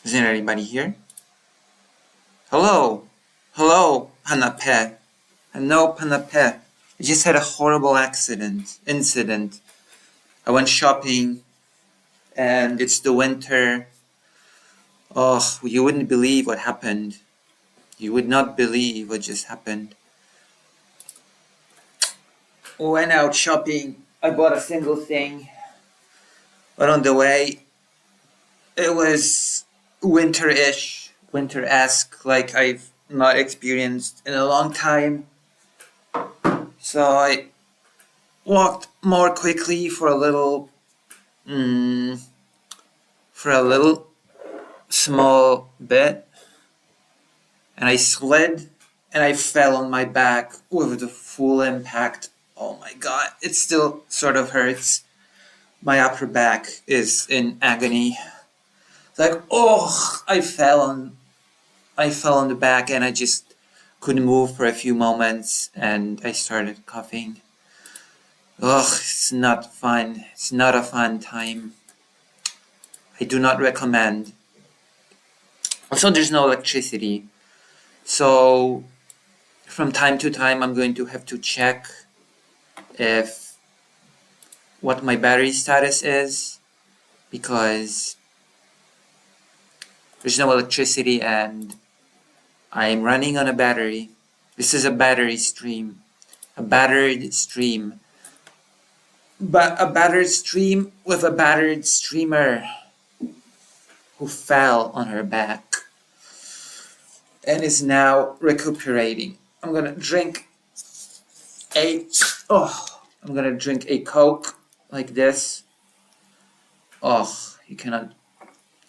Is there anybody here? Hello? Hello, Panape. No, Panape. I just had a horrible incident. I went shopping and it's the winter. Oh, you wouldn't believe what happened. You would not believe what just happened. Went out shopping. I bought a single thing. But on the way, it was winter-esque, like I've not experienced in a long time. So I walked more quickly for a little small bit, and I slid and I fell on my back with the full impact. Oh my god, it still sort of hurts. My upper back is in agony. It's like, oh, I fell on the back and I just couldn't move for a few moments and I started coughing. Ugh, it's not fun. It's not a fun time. I do not recommend. Also, there's no electricity. So, from time to time, I'm going to have to check if what my battery status is because there's no electricity and I'm running on a battery. This is a battery stream. A battered stream. But a battered stream with a battered streamer who fell on her back and is now recuperating. I'm gonna drink a Coke like this. Oh, you cannot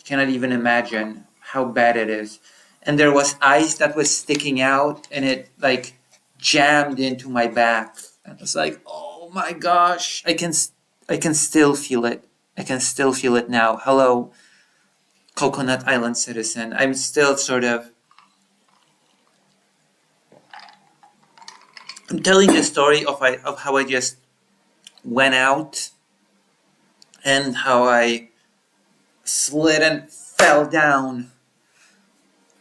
even imagine how bad it is. And there was ice that was sticking out and it like jammed into my back. And I was like, oh my gosh, I can still feel it. I can still feel it now. Hello, Coconut Island citizen. I'm still I'm telling the story of how I just went out and how I slid and fell down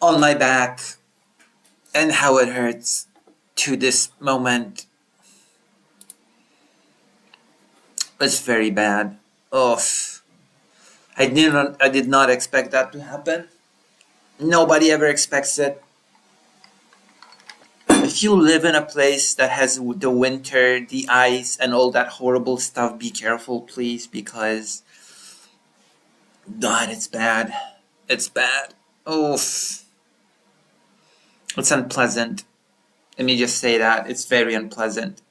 on my back and how it hurts to this moment. It's very bad. Oh, I did not expect that to happen. Nobody ever expects it. If you live in a place that has the winter, the ice, and all that horrible stuff, be careful, please, because God, it's bad. It's bad. Oof. It's unpleasant. Let me just say that. It's very unpleasant.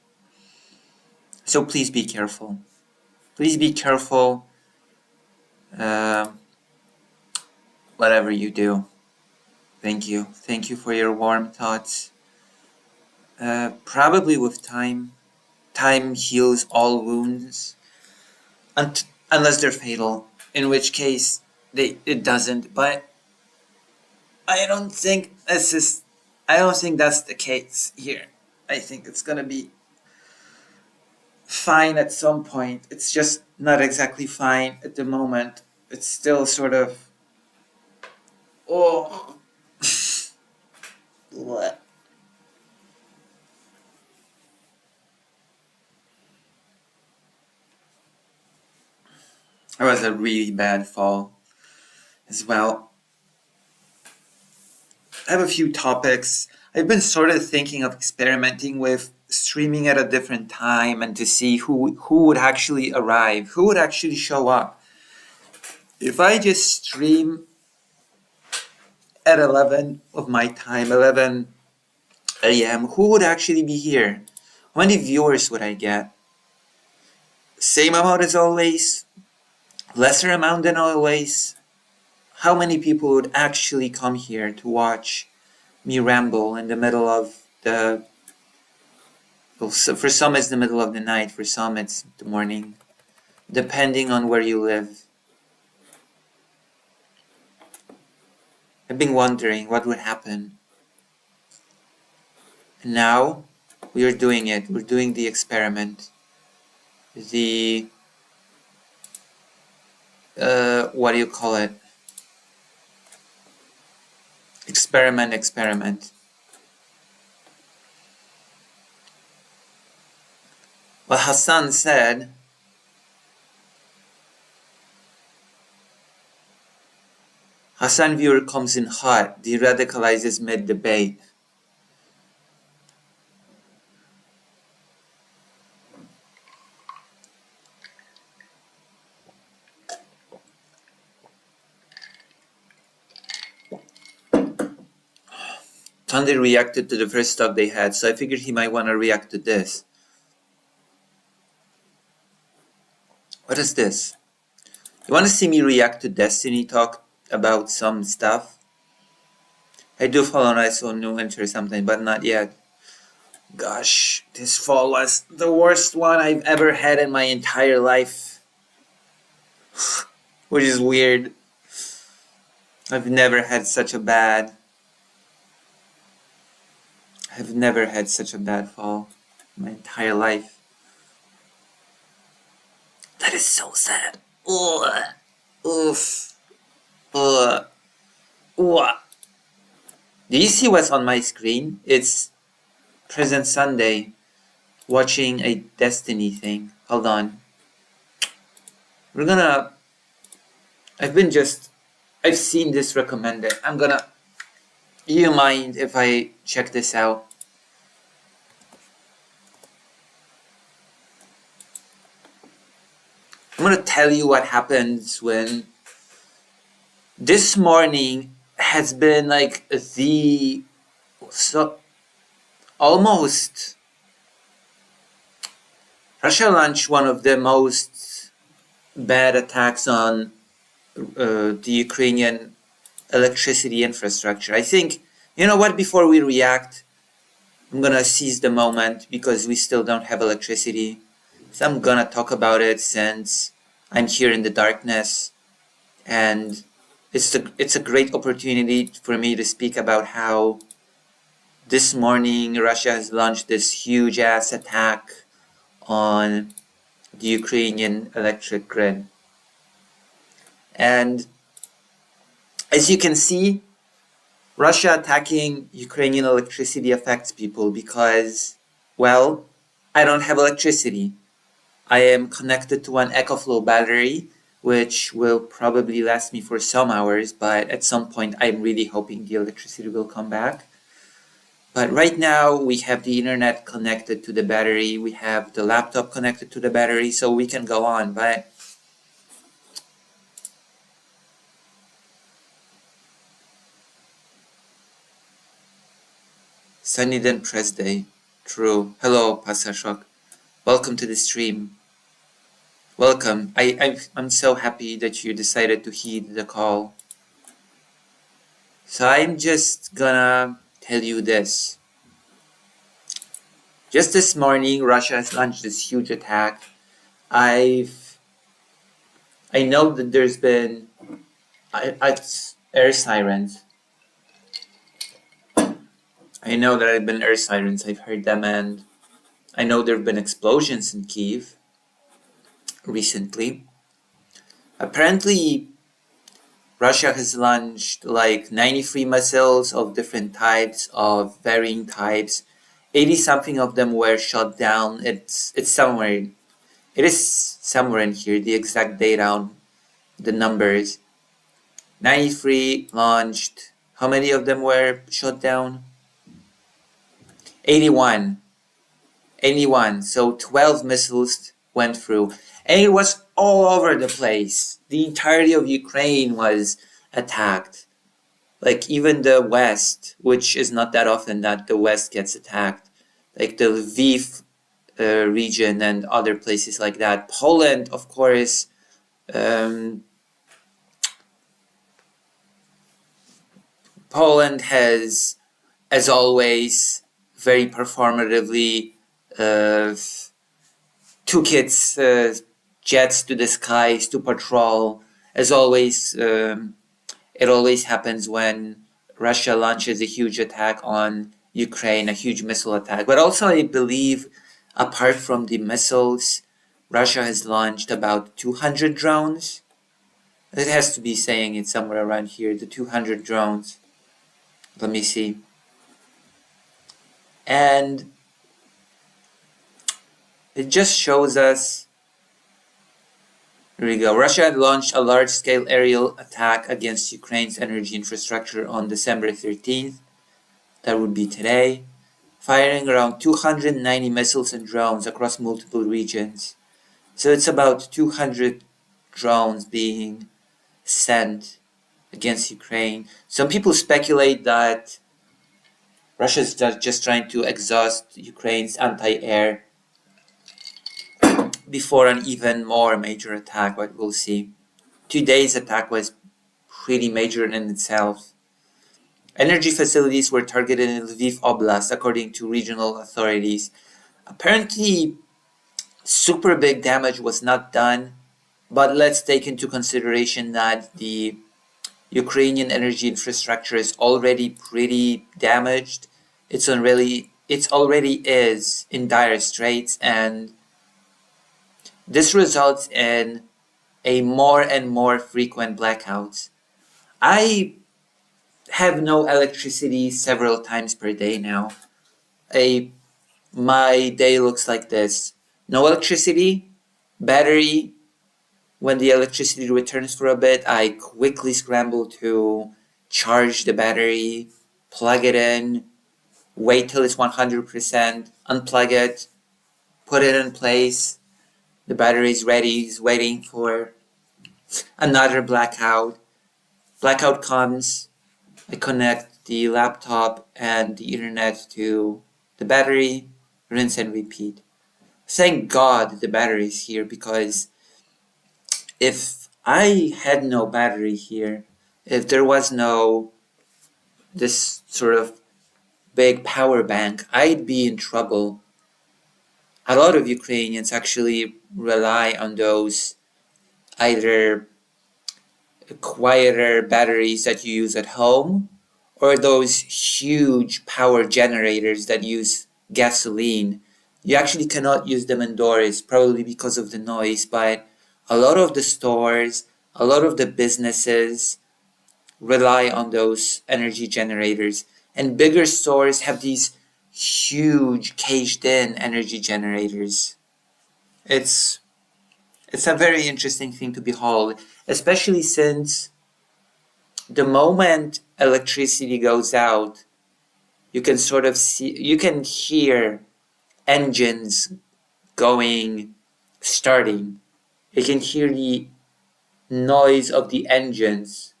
So please be careful. Please be careful. Whatever you do. Thank you. Thank you for your warm thoughts. Probably with time. Time heals all wounds. Unless they're fatal. In which case, it doesn't. But I don't think that's the case here. I think it's gonna be fine at some point. It's just not exactly fine at the moment. It's still sort of oh what? It was a really bad fall as well. I have a few topics. I've been sort of thinking of experimenting with streaming at a different time and to see who would actually arrive, who would actually show up. If I just stream at 11 of my time, 11 a.m., who would actually be here? How many viewers would I get? Same amount as always? Lesser amount than always? How many people would actually come here to watch me ramble in the middle of the... Well, so for some it's the middle of the night, for some it's the morning, depending on where you live. I've been wondering what would happen. And now we are doing it. We're doing the experiment. The what do you call it? Experiment. Well, Hassan said, Hassan viewer comes in hot, de-radicalizes mid-debate. Thunder reacted to the first talk they had, so I figured he might want to react to this. What is this? You want to see me react to Destiny talk about some stuff? I do follow ISO new enter something, but not yet. Gosh, this fall was the worst one I've ever had in my entire life. Which is weird. I've never had such a bad fall in my entire life. That is so sad. Ugh. Oof. Ugh. Ugh. Do you see what's on my screen? It's Present Sunday watching a Destiny thing. Hold on. I've seen this recommended. You mind if I check this out? I'm gonna tell you what happens when this morning has been like Russia launched one of the most bad attacks on the Ukrainian electricity infrastructure. I think, you know what, before we react, I'm gonna seize the moment because we still don't have electricity. So I'm gonna talk about it since I'm here in the darkness, and it's a great opportunity for me to speak about how this morning Russia has launched this huge ass attack on the Ukrainian electric grid. And as you can see, Russia attacking Ukrainian electricity affects people because, well, I don't have electricity. I am connected to an EcoFlow battery, which will probably last me for some hours, but at some point I'm really hoping the electricity will come back. But right now we have the internet connected to the battery, we have the laptop connected to the battery, so we can go on, but Sunny then press day. True. Hello, Pasashok. Welcome to the stream. Welcome. I'm so happy that you decided to heed the call. So I'm just gonna tell you this. Just this morning, Russia has launched this huge attack. I know that there's been air sirens. I know there have been air sirens. I've heard them, and I know there have been explosions in Kyiv recently. Apparently, Russia has launched like 93 missiles of different types, of varying types. 80 something of them were shot down. It is somewhere in here, the exact data on the numbers. 93 launched. How many of them were shot down? 81. So 12 missiles went through. And it was all over the place. The entirety of Ukraine was attacked. Like even the West, which is not that often that the West gets attacked. Like the Lviv region and other places like that. Poland, of course. Poland has, as always, very performatively took its jets to the skies to patrol. As always, it always happens when Russia launches a huge attack on Ukraine, a huge missile attack. But also, I believe, apart from the missiles, Russia has launched about 200 drones. It has to be saying it somewhere around here, the 200 drones. Let me see. And it just shows us. Here we go. Russia had launched a large-scale aerial attack against Ukraine's energy infrastructure on December 13th. That would be today, firing around 290 missiles and drones across multiple regions. So it's about 200 drones being sent against Ukraine. Some people speculate that Russia is just trying to exhaust Ukraine's anti-air before an even more major attack, but we'll see. Today's attack was pretty major in itself. Energy facilities were targeted in Lviv Oblast, according to regional authorities. Apparently, super big damage was not done, but let's take into consideration that the Ukrainian energy infrastructure is already pretty damaged. It already is in dire straits, and this results in a more and more frequent blackouts. I have no electricity several times per day now. My day looks like this. No electricity, battery. When the electricity returns for a bit, I quickly scramble to charge the battery, plug it in, wait till it's 100%, unplug it, put it in place. The battery is ready, it's waiting for another blackout. Blackout comes, I connect the laptop and the internet to the battery, rinse and repeat. Thank God the battery is here, because if I had no battery here, if there was no this sort of big power bank, I'd be in trouble. A lot of Ukrainians actually rely on those either quieter batteries that you use at home, or those huge power generators that use gasoline. You actually cannot use them indoors, probably because of the noise, but a lot of the stores, a lot of the businesses rely on those energy generators. And bigger stores have these huge caged-in energy generators. It's a very interesting thing to behold, especially since the moment electricity goes out, you can hear engines starting. You can hear the noise of the engines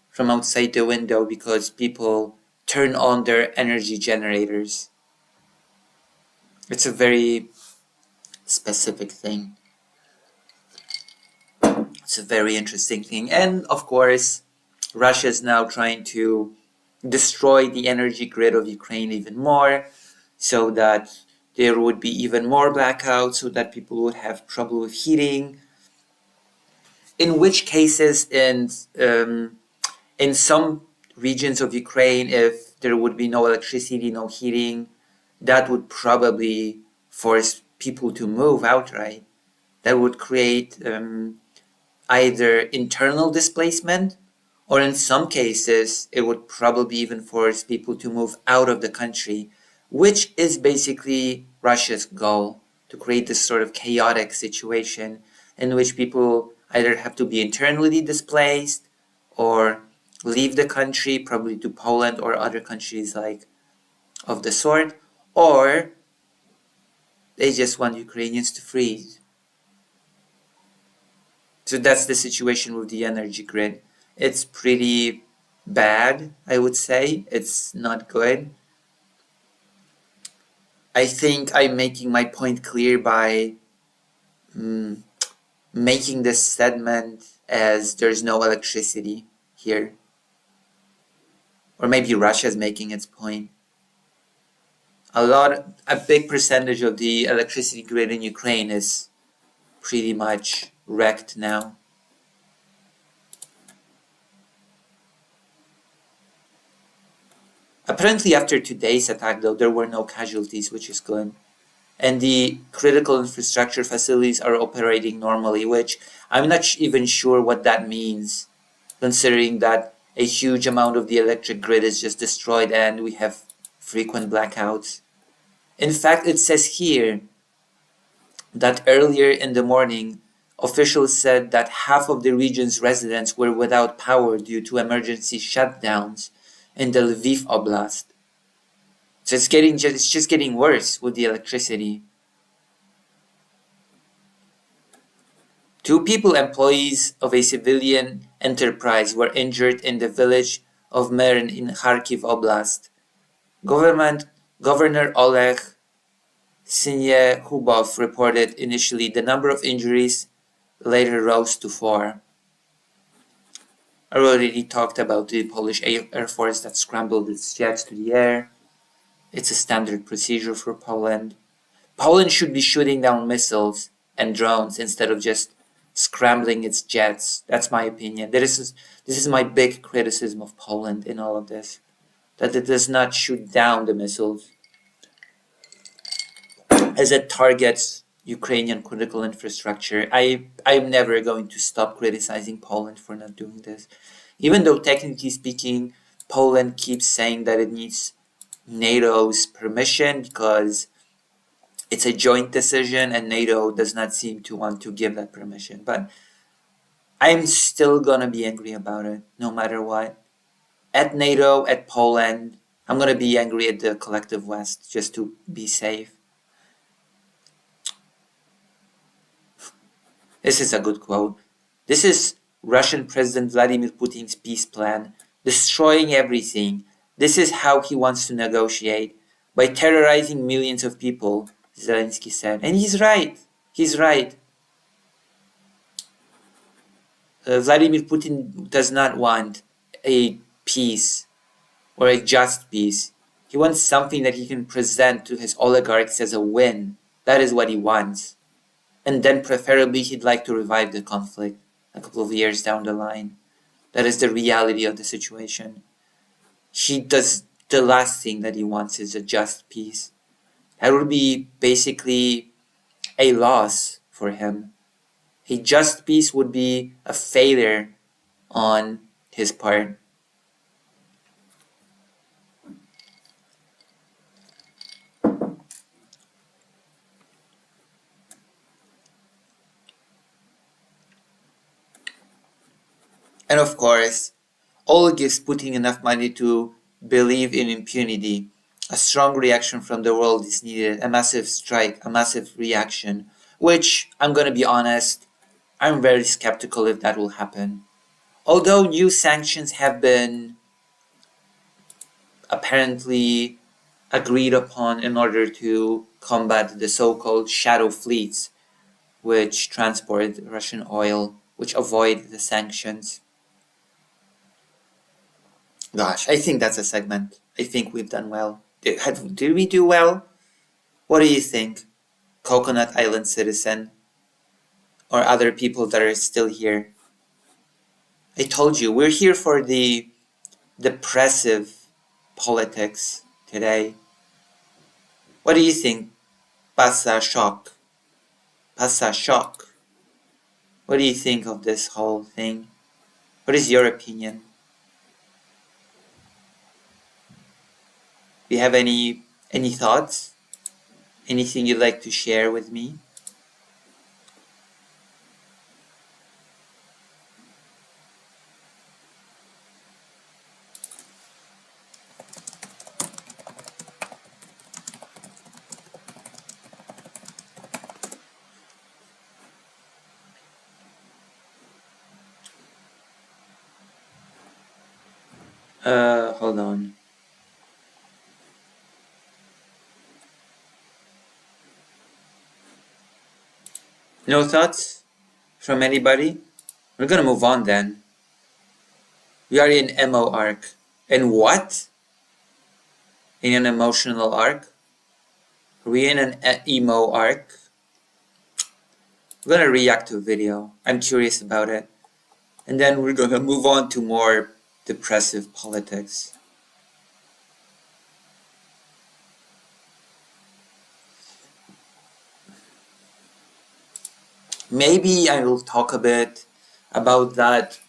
from outside the window because people turn on their energy generators. It's a very specific thing. It's a very interesting thing. And of course, Russia is now trying to destroy the energy grid of Ukraine even more, so that there would be even more blackouts, so that people would have trouble with heating. In which cases, in some regions of Ukraine, if there would be no electricity, no heating, that would probably force people to move outright. That would create either internal displacement, or in some cases, it would probably even force people to move out of the country, which is basically Russia's goal, to create this sort of chaotic situation in which people either have to be internally displaced or leave the country, probably to Poland or other countries of the sort, or they just want Ukrainians to freeze. So that's the situation with the energy grid. It's pretty bad, I would say. It's not good. I think I'm making my point clear by making this segment as there's no electricity here. Or maybe Russia is making its point. A big percentage of the electricity grid in Ukraine is pretty much wrecked now. Apparently after today's attack, though, there were no casualties, which is good. And the critical infrastructure facilities are operating normally, which I'm not even sure what that means, considering that a huge amount of the electric grid is just destroyed and we have frequent blackouts. In fact, it says here that earlier in the morning, officials said that half of the region's residents were without power due to emergency shutdowns in the Lviv Oblast. So it's just getting worse with the electricity. 2 people, employees of a civilian enterprise, were injured in the village of Mern in Kharkiv Oblast. Governor Oleg Sinyehubov reported initially the number of injuries later rose to 4. I already talked about the Polish Air Force that scrambled its jets to the air. It's a standard procedure for Poland. Poland should be shooting down missiles and drones instead of just scrambling its jets. That's my opinion. This is my big criticism of Poland in all of this. That it does not shoot down the missiles as it targets Ukrainian critical infrastructure. I'm never going to stop criticizing Poland for not doing this. Even though technically speaking, Poland keeps saying that it needs NATO's permission because it's a joint decision and NATO does not seem to want to give that permission. But I'm still gonna be angry about it, no matter what. At NATO, at Poland, I'm gonna be angry at the collective West just to be safe. This is a good quote. This is Russian President Vladimir Putin's peace plan, destroying everything. This is how he wants to negotiate, by terrorizing millions of people, Zelensky said. And he's right. He's right. Vladimir Putin does not want a peace or a just peace. He wants something that he can present to his oligarchs as a win. That is what he wants. And then preferably he'd like to revive the conflict a couple of years down the line. That is the reality of the situation. The last thing that he wants is a just peace. That would be basically a loss for him. A just peace would be a failure on his part. And of course, all gives Putin enough money to believe in impunity. A strong reaction from the world is needed, a massive strike, a massive reaction, which, I'm gonna be honest, I'm very skeptical if that will happen. Although new sanctions have been apparently agreed upon in order to combat the so-called shadow fleets, which transport Russian oil, which avoid the sanctions. Gosh, I think that's a segment. I think we've done well. Did we do well? What do you think, Coconut Island citizen? Or other people that are still here? I told you, we're here for the depressive politics today. What do you think, Pasa Shock? Pasa Shock. What do you think of this whole thing? What is your opinion? Do you have any thoughts? Anything you'd like to share with me? Hold on. No thoughts from anybody? We're gonna move on then. We are in emo arc. And what? In an emotional arc? Are we in an emo arc? We're gonna react to a video. I'm curious about it. And then we're gonna move on to more depressive politics. Maybe I will talk a bit about that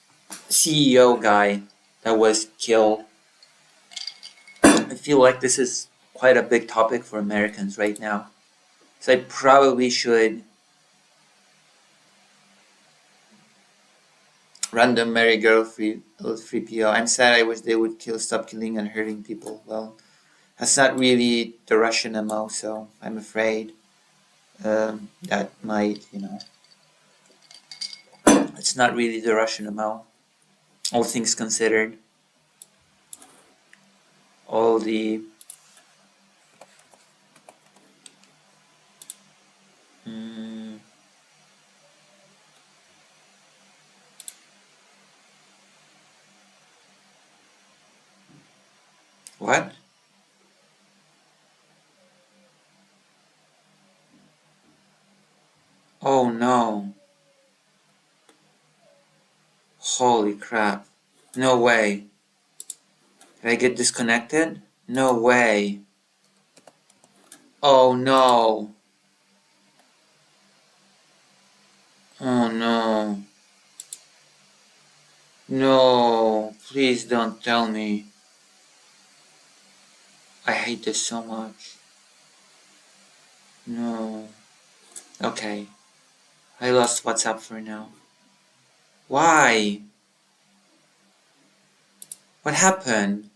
CEO guy that was killed. I feel like this is quite a big topic for Americans right now. So I probably should random Mary Girl free 3PO. I'm sad. I wish they would stop killing and hurting people. Well, that's not really the Russian MO, so I'm afraid that might, it's not really the Russian MO. All things considered, all the what? Oh no! Holy crap! No way! Did I get disconnected? No way! Oh no! Oh no! No! Please don't tell me. I hate this so much. No. Okay. I lost WhatsApp for now. Why? What happened?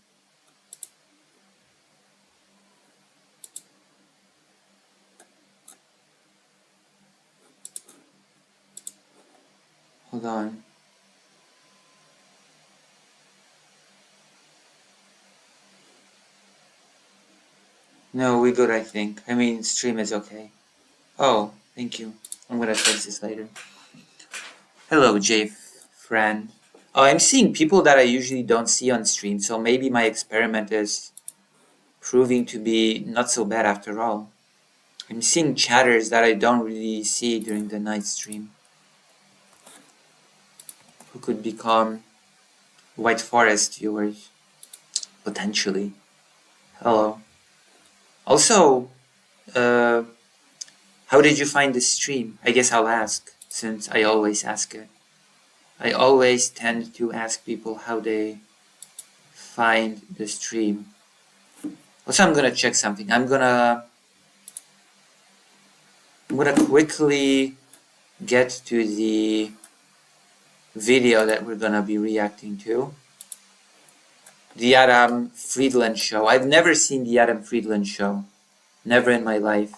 Hold on. No, we good, I think. I mean, stream is okay. Oh, thank you. I'm gonna fix this later. Hello, Jay friend. Oh, I'm seeing people that I usually don't see on stream, so maybe my experiment is proving to be not so bad after all. I'm seeing chatters that I don't really see during the night stream, who could become White Forest viewers, potentially. Hello. Also, uh, how did you find the stream? I guess I'll ask, since I always ask it. I always tend to ask people how they find the stream. Also, I'm gonna check something. I'm gonna quickly get to the video that we're gonna be reacting to. The Adam Friedland show. I've never seen the Adam Friedland show. Never in my life.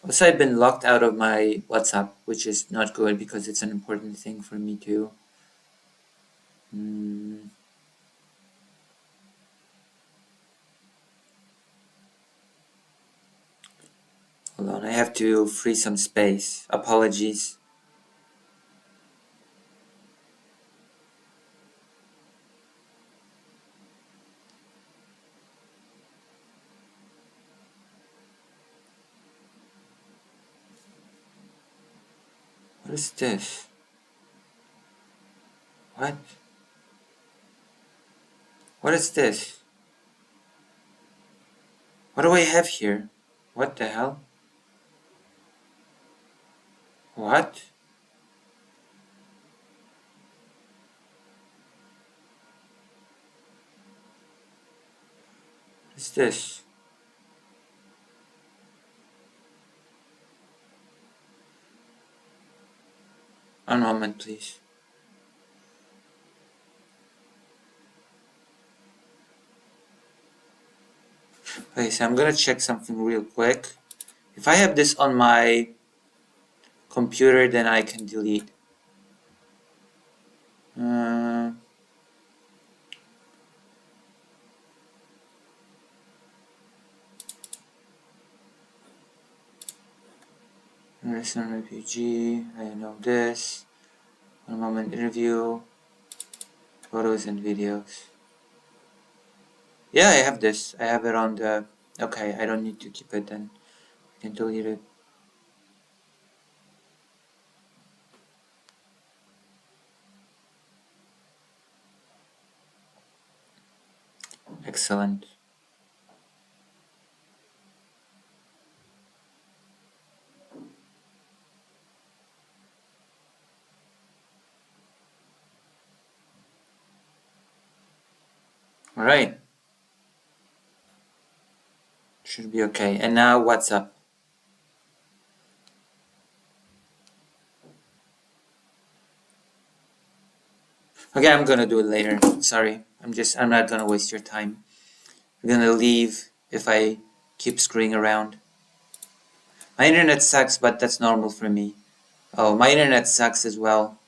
Also, I've been locked out of my WhatsApp, which is not good because it's an important thing for me to. Hold on, I have to free some space. Apologies. What is this? What? What is this? What do I have here? What the hell? What? What is this? One moment, please. Okay, so I'm gonna check something real quick. If I have this on my computer, then I can delete. Recent refugee, I know this. One moment interview, photos and videos. Yeah, I have this. I have it on the. Okay, I don't need to keep it then. I can delete it. Excellent. All right. Should be okay. And now what's up? Okay, I'm gonna do it later. Sorry. I'm not gonna waste your time. I'm gonna leave if I keep screwing around. My internet sucks, but that's normal for me. Oh, my internet sucks as well.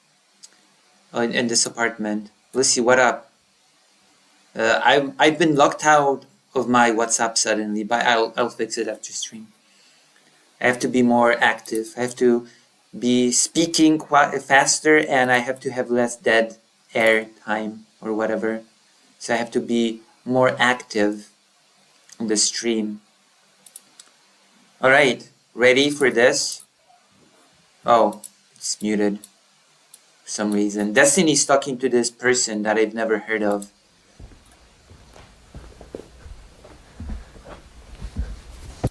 Oh, in this apartment. Lucy, what up? I've been locked out of my WhatsApp suddenly, but I'll fix it after stream. I have to be more active. I have to be speaking faster, and I have to have less dead air time or whatever. So I have to be more active on the stream. All right, ready for this? Oh, it's muted for some reason. Destiny's talking to this person that I've never heard of.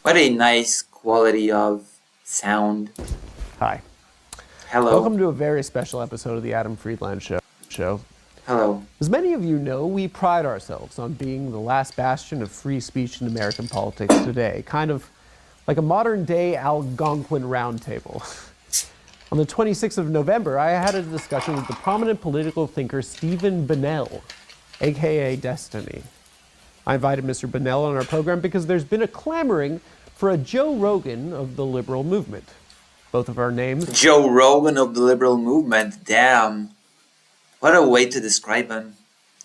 What a nice quality of sound. Hi. Hello. Welcome to a very special episode of the Adam Friedland Show. Hello. As many of you know, we pride ourselves on being the last bastion of free speech in American politics today, kind of like a modern-day Algonquin roundtable. On the 26th of November, I had a discussion with the prominent political thinker Stephen Bunnell, aka Destiny. I invited Mr. Bunnell on our program because there's been a clamoring for a Joe Rogan of the liberal movement. Both of our names. Joe Rogan of the liberal movement. Damn. What a way to describe him.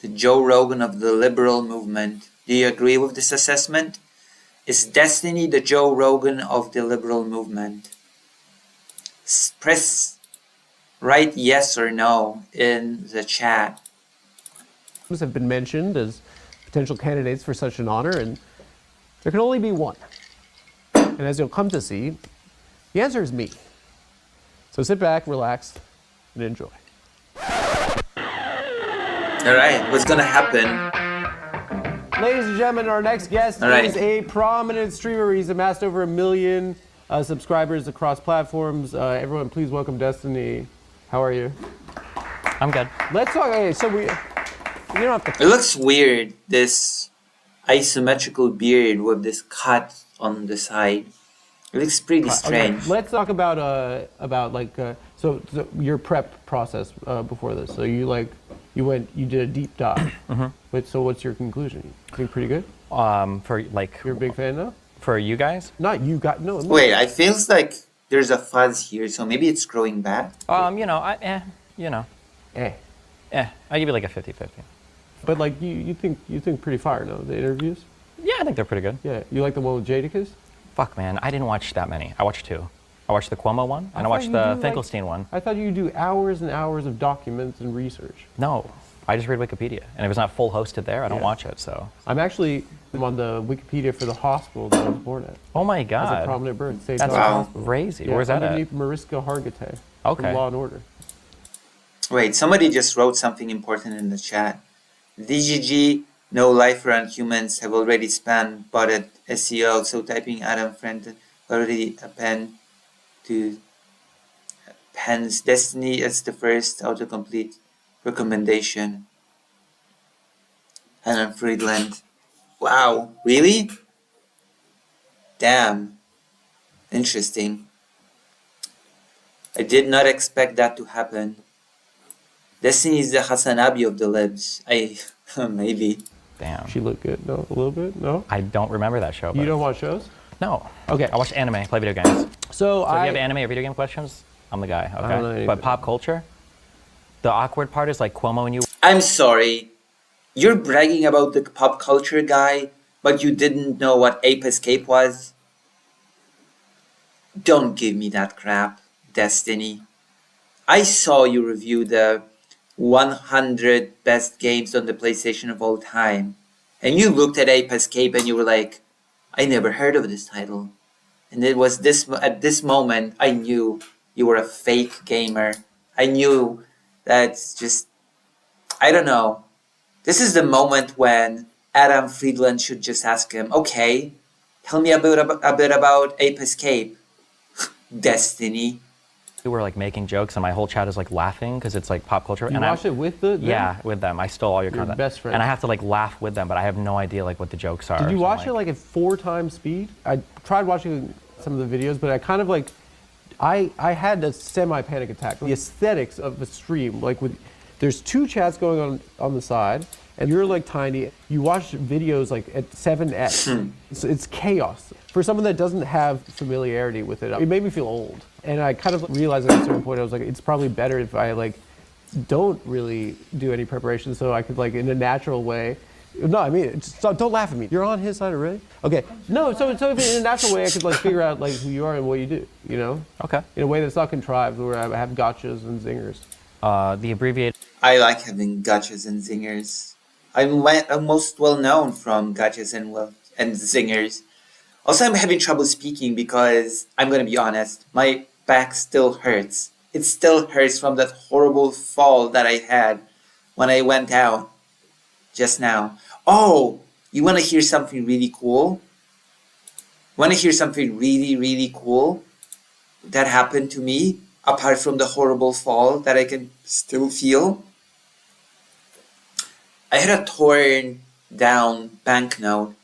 The Joe Rogan of the liberal movement. Do you agree with this assessment? Is Destiny the Joe Rogan of the liberal movement? Press write yes or no in the chat. Have been mentioned as potential candidates for such an honor, and there can only be one. And as you'll come to see, the answer is me. So sit back, relax, and enjoy. All right, what's gonna happen? Ladies and gentlemen, our next guest is a prominent streamer. He's amassed over 1 million subscribers across platforms. Everyone, please welcome Destiny. How are you? I'm good. Let's talk. Okay, so you don't have to. It looks weird, this asymmetrical beard with this cut on the side. It looks pretty strange. Okay, let's talk about so your prep process before this. So you did a deep dive. Mm-hmm. Wait, so what's your conclusion? You think pretty good? For like. You're a big fan now? For you guys? Not you got no. Wait, I feels like there's a fuzz here, so maybe it's growing back. You know, I give you like a 50-50. But like you think pretty fire, no? The interviews? Yeah, I think they're pretty good. Yeah, you like the one with Jadakiss? Fuck, man, I didn't watch that many. I watched 2. I watched the Cuomo one, and I watched the Finkelstein one. I thought you do hours and hours of documents and research. No, I just read Wikipedia, and if it's not full hosted there, I don't watch it. So I'm actually on the Wikipedia for the hospital that I was born at. oh my god, As a prominent birth. St. that's Thomas Hospital. crazy. Yeah, Where's that underneath at? Mariska Hargitay. Okay. From Law and Order. Wait, somebody just wrote something important in the chat. DGG, no life around humans have already spam botted SEO, so typing Adam Friend already append to Penn's Destiny as the first autocomplete recommendation. Adam Friedland. Wow, really? Damn. Interesting. I did not expect that to happen. Destiny is the Hasanabi of the libs. Maybe. Damn. She looked good. No, a little bit. No. I don't remember that show. You But don't watch shows? no. Okay. I watch anime, play video games. So So if you have anime or video game questions, I'm the guy. don't know Okay. anything. But pop culture, the awkward part is like Cuomo and you. I'm sorry. You're bragging about the pop culture guy, but you didn't know what Ape Escape was? Don't give me that crap, Destiny. I saw you review the 100 best games on the PlayStation of all time, and you looked at Ape Escape and you were like, I never heard of this title. And it was at this moment I knew you were a fake gamer. I knew that's just, I don't know. This is the moment when Adam Friedland should just ask him, okay, tell me a bit about Ape Escape. Destiny. who were like making jokes, and my whole chat is like laughing because it's like pop culture. You and watch it with them? Yeah, with them. I stole all your content. best friend. And I have to like laugh with them, but I have no idea like what the jokes are. Did you So, watch it like at 4 times speed? I tried watching some of the videos, but I kind of like, I had a semi-panic attack. The aesthetics of the stream, like there's 2 chats going on the side, and you're like tiny. You watch videos like at 7x. So it's chaos. For someone that doesn't have familiarity with it, it made me feel old. And I kind of realized at a certain point, I was like, it's probably better if I like don't really do any preparation, so I could like in a natural way. No, I mean, don't laugh at me. You're on his side already? Okay. No, so if in a natural way I could like figure out like who you are and what you do, you know? Okay. In a way that's not contrived, where I have gotchas and zingers. The abbreviated I like having gotchas and zingers. I'm most well known from gotchas and zingers. Also, I'm having trouble speaking because, I'm going to be honest, my back still hurts. It still hurts from that horrible fall that I had when I went out just now. Oh, you want to hear something really cool? Want to hear something really, really cool that happened to me, apart from the horrible fall that I can still feel? I had a torn down banknote,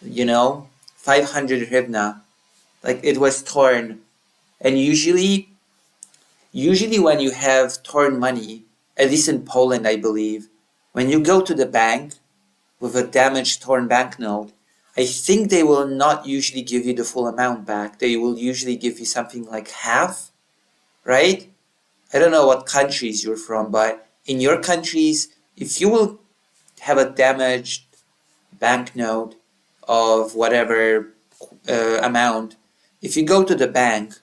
500 hryvnia. Like, it was torn. And usually when you have torn money, at least in Poland, I believe, when you go to the bank with a damaged torn banknote, I think they will not usually give you the full amount back. They will usually give you something like half, right? I don't know what countries you're from, but in your countries, if you will have a damaged banknote of whatever amount, if you go to the bank,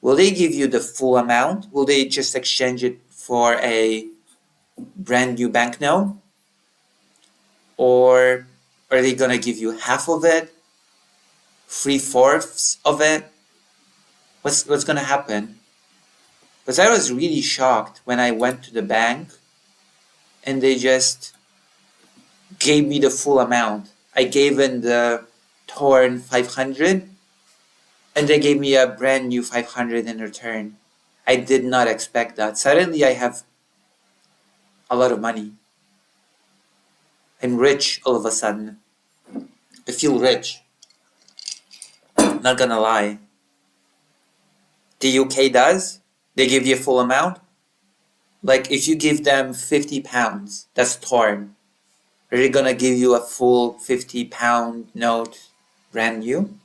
will they give you the full amount? Will they just exchange it for a brand new banknote? Or are they gonna give you half of it? 3/4 of it? What's gonna happen? Because I was really shocked when I went to the bank and they just gave me the full amount. I gave in the torn 500 and they gave me a brand new 500 in return. I did not expect that. Suddenly I have a lot of money. I'm rich all of a sudden. I feel rich. Not gonna lie. The UK does. They give you a full amount. Like if you give them £50, that's torn. Are they gonna give you a full £50 note brand new?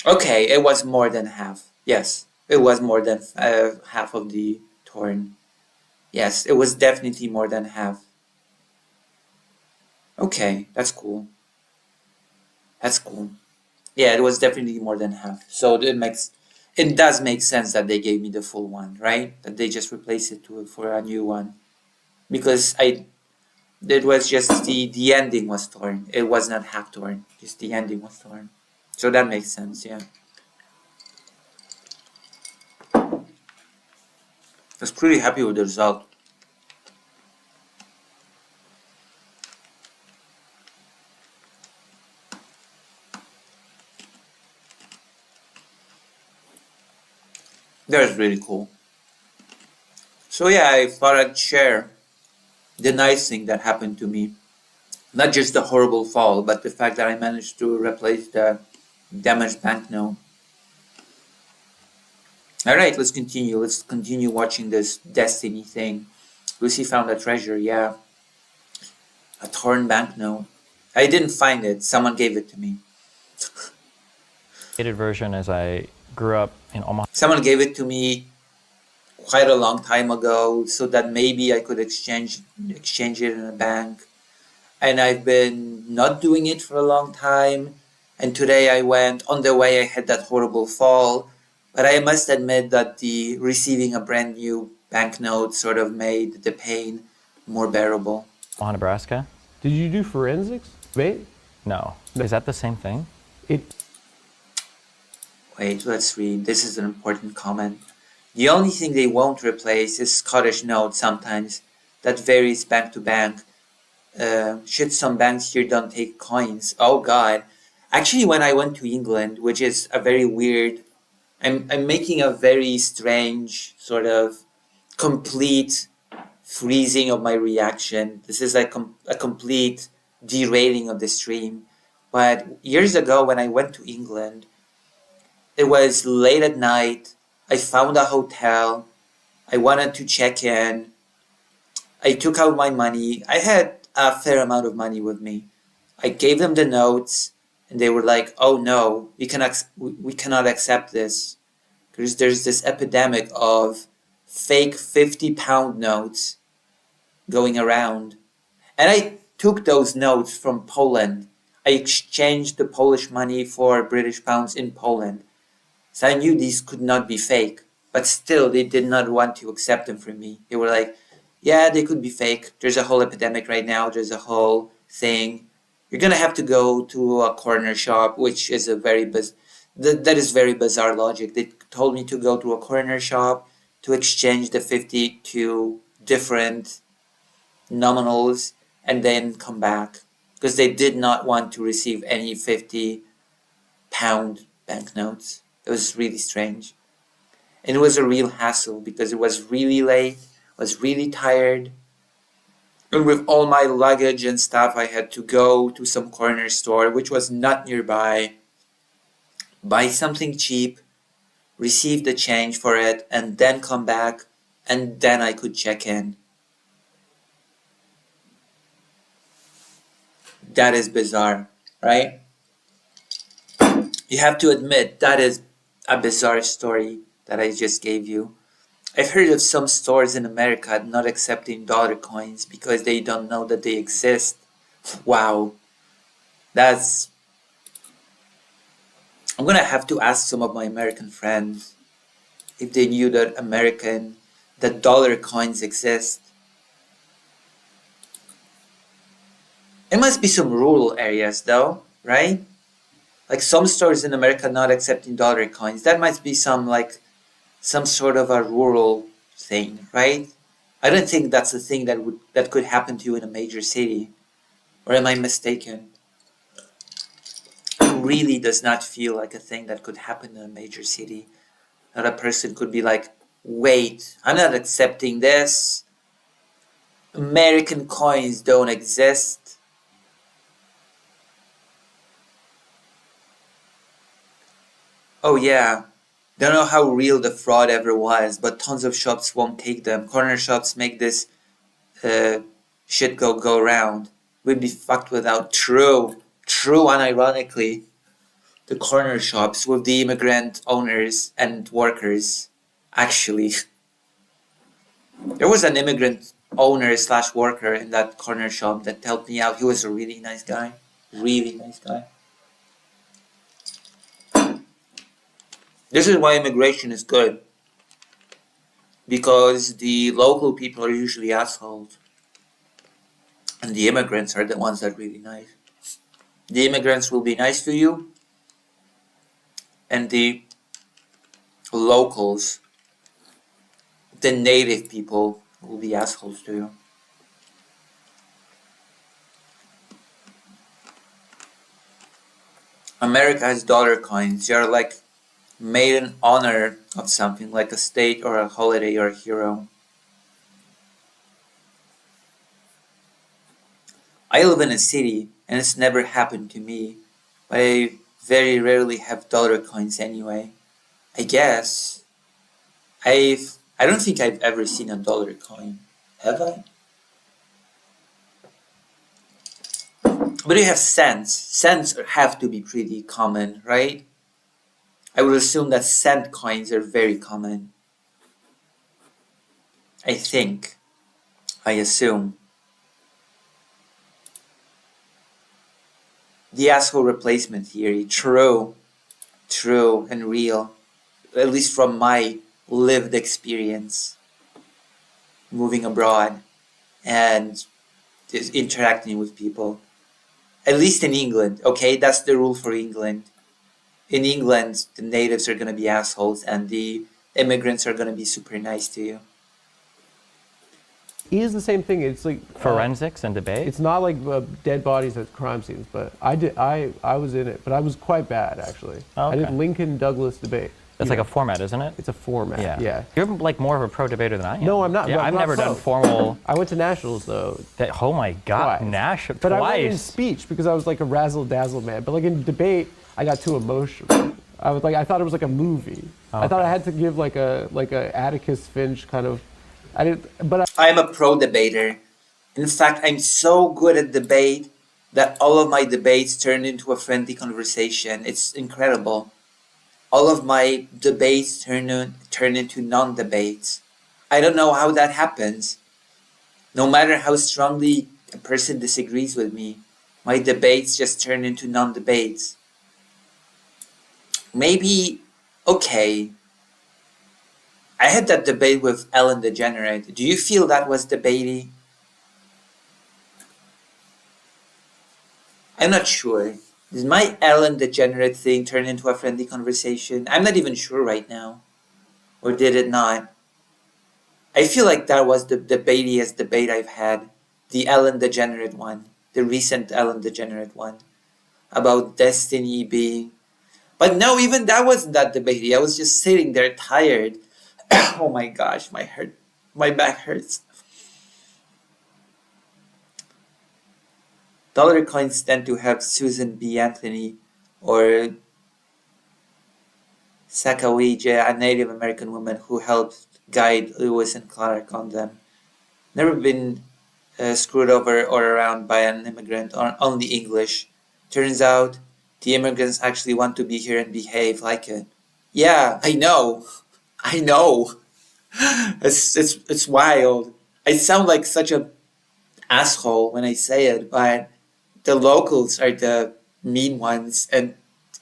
Okay, it was more than half. Yes, it was more than half of the torn. Yes, it was definitely more than half. Okay, that's cool. That's cool. Yeah, it was definitely more than half. So it does make sense that they gave me the full one, right? That they just replaced it for a new one. Because it was just the ending was torn. It was not half torn. Just the ending was torn. So that makes sense, yeah. I was pretty happy with the result. That was really cool. So yeah, I thought I'd share the nice thing that happened to me. Not just the horrible fall, but the fact that I managed to replace the damaged banknote. Alright, let's continue. Let's continue watching this Destiny thing. Lucy found a treasure, yeah. A torn banknote. I didn't find it. Someone gave it to me. version is I grew up in Omaha. Someone gave it to me quite a long time ago so that maybe I could exchange it in a bank. And I've been not doing it for a long time. And today I went, on the way I had that horrible fall. But I must admit that the receiving a brand new banknote sort of made the pain more bearable. Omaha, Nebraska. Did you do forensics? Wait. No. Is that the same thing? Wait, let's read. This is an important comment. The only thing they won't replace is Scottish notes sometimes. That varies bank to bank. Shit, some banks here don't take coins. Oh God. Actually, when I went to England, which is a very weird, I'm making a very strange sort of complete freezing of my reaction. This is like a complete derailing of the stream. But years ago, when I went to England, it was late at night. I found a hotel. I wanted to check in. I took out my money. I had a fair amount of money with me. I gave them the notes, and they were like, "Oh no, we cannot accept this because there's this epidemic of fake 50-pound notes going around." And I took those notes from Poland. I exchanged the Polish money for British pounds in Poland. So I knew these could not be fake. But still, they did not want to accept them from me. They were like, yeah, they could be fake. There's a whole epidemic right now. There's a whole thing. You're going to have to go to a corner shop, which is a very that is very bizarre logic. They told me to go to a corner shop to exchange the 52 different nominals and then come back because they did not want to receive any 50-pound banknotes. It was really strange. And it was a real hassle because it was really late, I was really tired. And with all my luggage and stuff, I had to go to some corner store, which was not nearby, buy something cheap, receive the change for it, and then come back, and then I could check in. That is bizarre, right? You have to admit that is a bizarre story that I just gave you. I've heard of some stores in America not accepting dollar coins because they don't know that they exist. Wow. I'm gonna have to ask some of my American friends if they knew that dollar coins exist. It must be some rural areas though, right? Like some stores in America not accepting dollar coins. That must be some sort of a rural thing, right? I don't think that's a thing that could happen to you in a major city. Or am I mistaken? It really does not feel like a thing that could happen in a major city. That a person could be like, wait, I'm not accepting this. American coins don't exist. Oh yeah. Don't know how real the fraud ever was, but tons of shops won't take them. Corner shops make this shit go round. We'd be fucked without true, unironically, the corner shops with the immigrant owners and workers. Actually, there was an immigrant owner / worker in that corner shop that helped me out. He was a really nice guy. Really nice guy. This is why immigration is good. Because the local people are usually assholes. And the immigrants are the ones that are really nice. The immigrants will be nice to you. And the locals, the native people, will be assholes to you. America has dollar coins. They are like made in honor of something, like a state or a holiday or a hero. I live in a city and it's never happened to me, but I very rarely have dollar coins anyway. I guess I don't think I've ever seen a dollar coin. Have I? But you have cents. Cents have to be pretty common, right? I would assume that cent coins are very common. I think. I assume. The asshole replacement theory. True. True and real. At least from my lived experience. Moving abroad. And just interacting with people. At least in England. Okay, that's the rule for England. In England, the natives are going to be assholes and the immigrants are going to be super nice to you. is the same thing. It's like Forensics and debate? it's not like dead bodies at crime scenes, but I was in it, but I was quite bad actually. Oh, I did okay. Lincoln Douglas debate. That's like a format, isn't it? It's a format. Yeah. You're like more of a pro debater than I am. No, I'm not. Yeah, I'm I've not never pro. done formal. I went to nationals though. Oh my God, Twice. Nash But I went in twice. speech because I was like a razzle dazzle man. But like in debate, I got too emotional. I thought it was like a movie. I thought I had to give like a Atticus Finch kind of. I didn't. But I'm a pro debater. In fact, I'm so good at debate that all of my debates turn into a friendly conversation. It's incredible. All of my debates turn into non-debates. I don't know how that happens. No matter how strongly a person disagrees with me, my debates just turn into non-debates. Maybe, okay. I had that debate with Ellen DeGenerate. Do you feel that was debatey? I'm not sure. Did my Ellen DeGenerate thing turn into a friendly conversation? I'm not even sure right now. Or did it not? I feel like that was the debateyest debate I've had. The Ellen DeGenerate one. The recent Ellen DeGenerate one. About destiny being... But no, even that wasn't that debatey. I was just sitting there tired. Oh my gosh, my back hurts. Dollar coins tend to have Susan B. Anthony or Sacagawea, a Native American woman who helped guide Lewis and Clark on them. Never been screwed over or around by an immigrant, or only English. Turns out the immigrants actually want to be here and behave like it. Yeah, I know. I know. It's wild. I sound like such a asshole when I say it, but the locals are the mean ones, and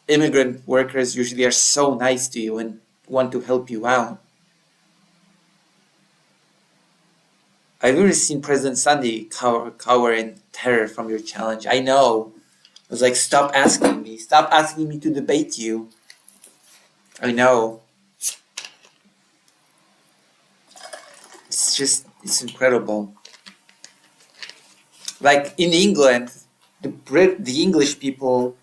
immigrant workers usually are so nice to you and want to help you out. I've even seen President Sunday cower in terror from your challenge. I know. I was like, stop asking me. Stop asking me to debate you. I know. It's incredible. Like in England, the English people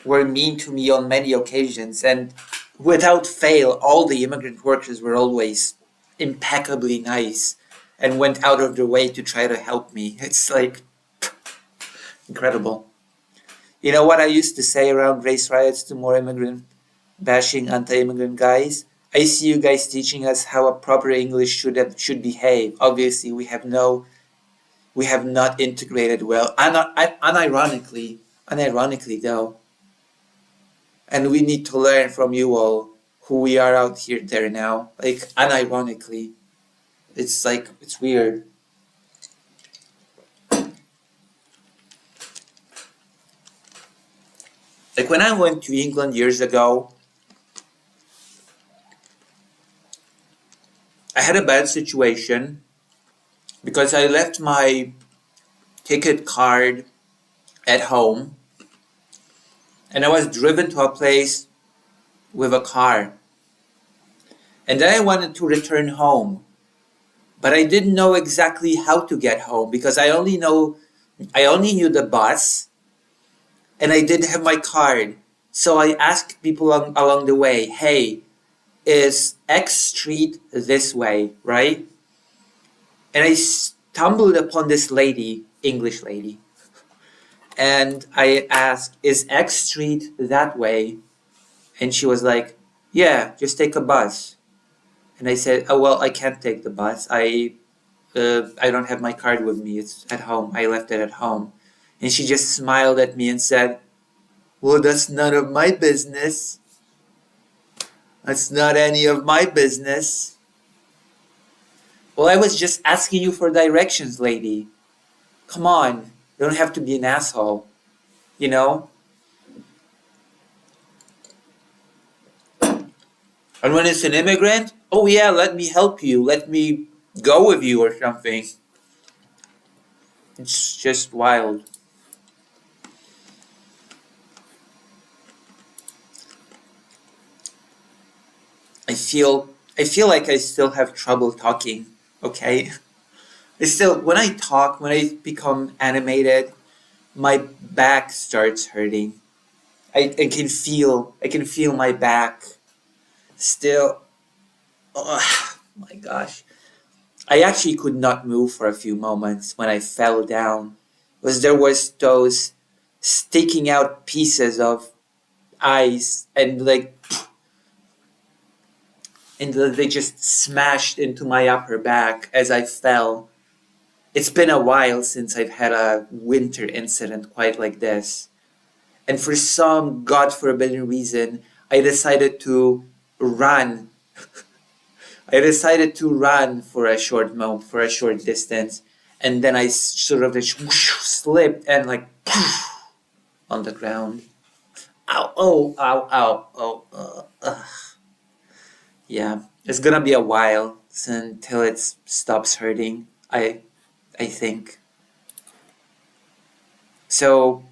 were mean to me on many occasions, and without fail, all the immigrant workers were always impeccably nice and went out of their way to try to help me. It's like incredible. You know what I used to say around race riots to more immigrant bashing anti-immigrant guys? I see you guys teaching us how a proper English should behave. Obviously, we have not integrated well. Unironically though. And we need to learn from you all who we are out here there now. Like unironically. It's like, it's weird. Like when I went to England years ago, I had a bad situation because I left my ticket card at home and I was driven to a place with a car. And then I wanted to return home, but I didn't know exactly how to get home because I only knew the bus and I didn't have my card. So I asked people along the way, hey, is X Street this way, right? And I stumbled upon this lady, English lady, and I asked, is X Street that way? And she was like, yeah, just take a bus. And I said, oh, well, I can't take the bus. I don't have my card with me. It's at home. I left it at home. And she just smiled at me and said, well, that's none of my business. That's not any of my business. Well, I was just asking you for directions, lady. Come on. You don't have to be an asshole. You know? And when it's an immigrant, oh yeah, let me help you. Let me go with you or something. It's just wild. I feel like I still have trouble talking, okay? It's still, when I talk, when I become animated, my back starts hurting. I can feel my back still. Oh my gosh. I actually could not move for a few moments when I fell down. Was there was those sticking out pieces of ice and like and they just smashed into my upper back as I fell. It's been a while since I've had a winter incident quite like this. And for some God forbidden reason, I decided to run. I decided to run for a short moment, for a short distance, and then I sort of just slipped and like on the ground. Ow! Oh! Ow! Ow! Oh! Yeah, it's gonna be a while until it stops hurting. I think so.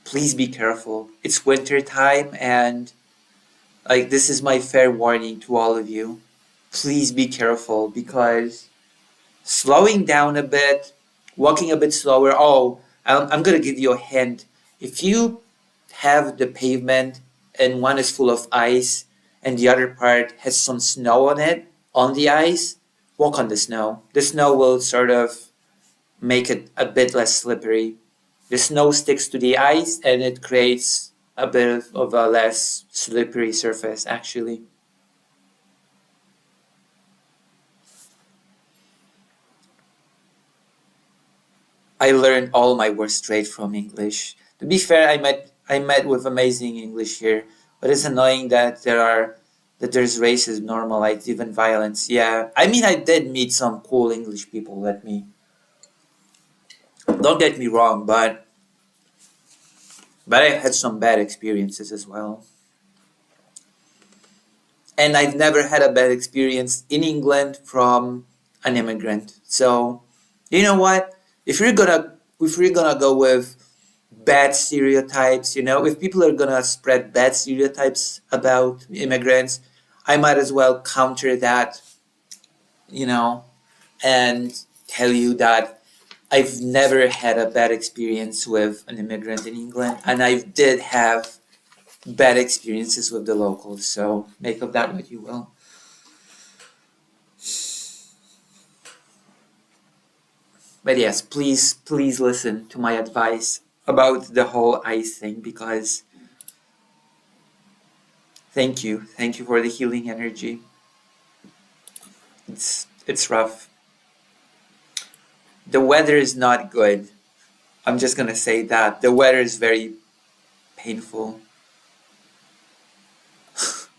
Please be careful. It's winter time, and like this is my fair warning to all of you. Please be careful because slowing down a bit, walking a bit slower. Oh, I'm gonna give you a hint. If you have the pavement and one is full of ice and the other part has some snow on it, on the ice, walk on the snow. The snow will sort of make it a bit less slippery. The snow sticks to the ice and it creates a bit of a less slippery surface actually. I learned all my words straight from English. To be fair, I met with amazing English here, but it's annoying that there's racism normalized, even violence. Yeah, I mean I did meet some cool English people. Let me don't get me wrong, but I've had some bad experiences as well. And I've never had a bad experience in England from an immigrant. So, you know what? If you're gonna go with bad stereotypes, you know, if people are gonna spread bad stereotypes about immigrants, I might as well counter that, you know, and tell you that I've never had a bad experience with an immigrant in England, and I did have bad experiences with the locals. So make of that what you will. But yes, please listen to my advice about the whole ice thing because thank you for the healing energy. It's rough. The weather is not good. I'm just gonna say that the weather is very painful,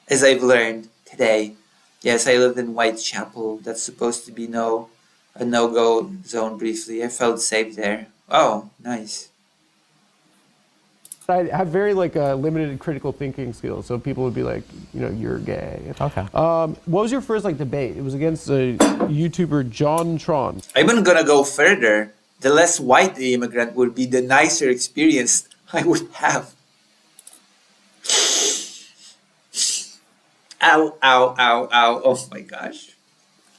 as I've learned today. Yes, I lived in Whitechapel. That's supposed to be a no-go zone briefly. I felt safe there. Oh, nice. I have very like limited critical thinking skills, so people would be like, you know, you're gay. Okay. What was your first like debate? It was against a YouTuber, John Tron. I'm even gonna go further. The less white the immigrant would be, the nicer experience I would have. Ow, ow, ow, ow. Oh my gosh.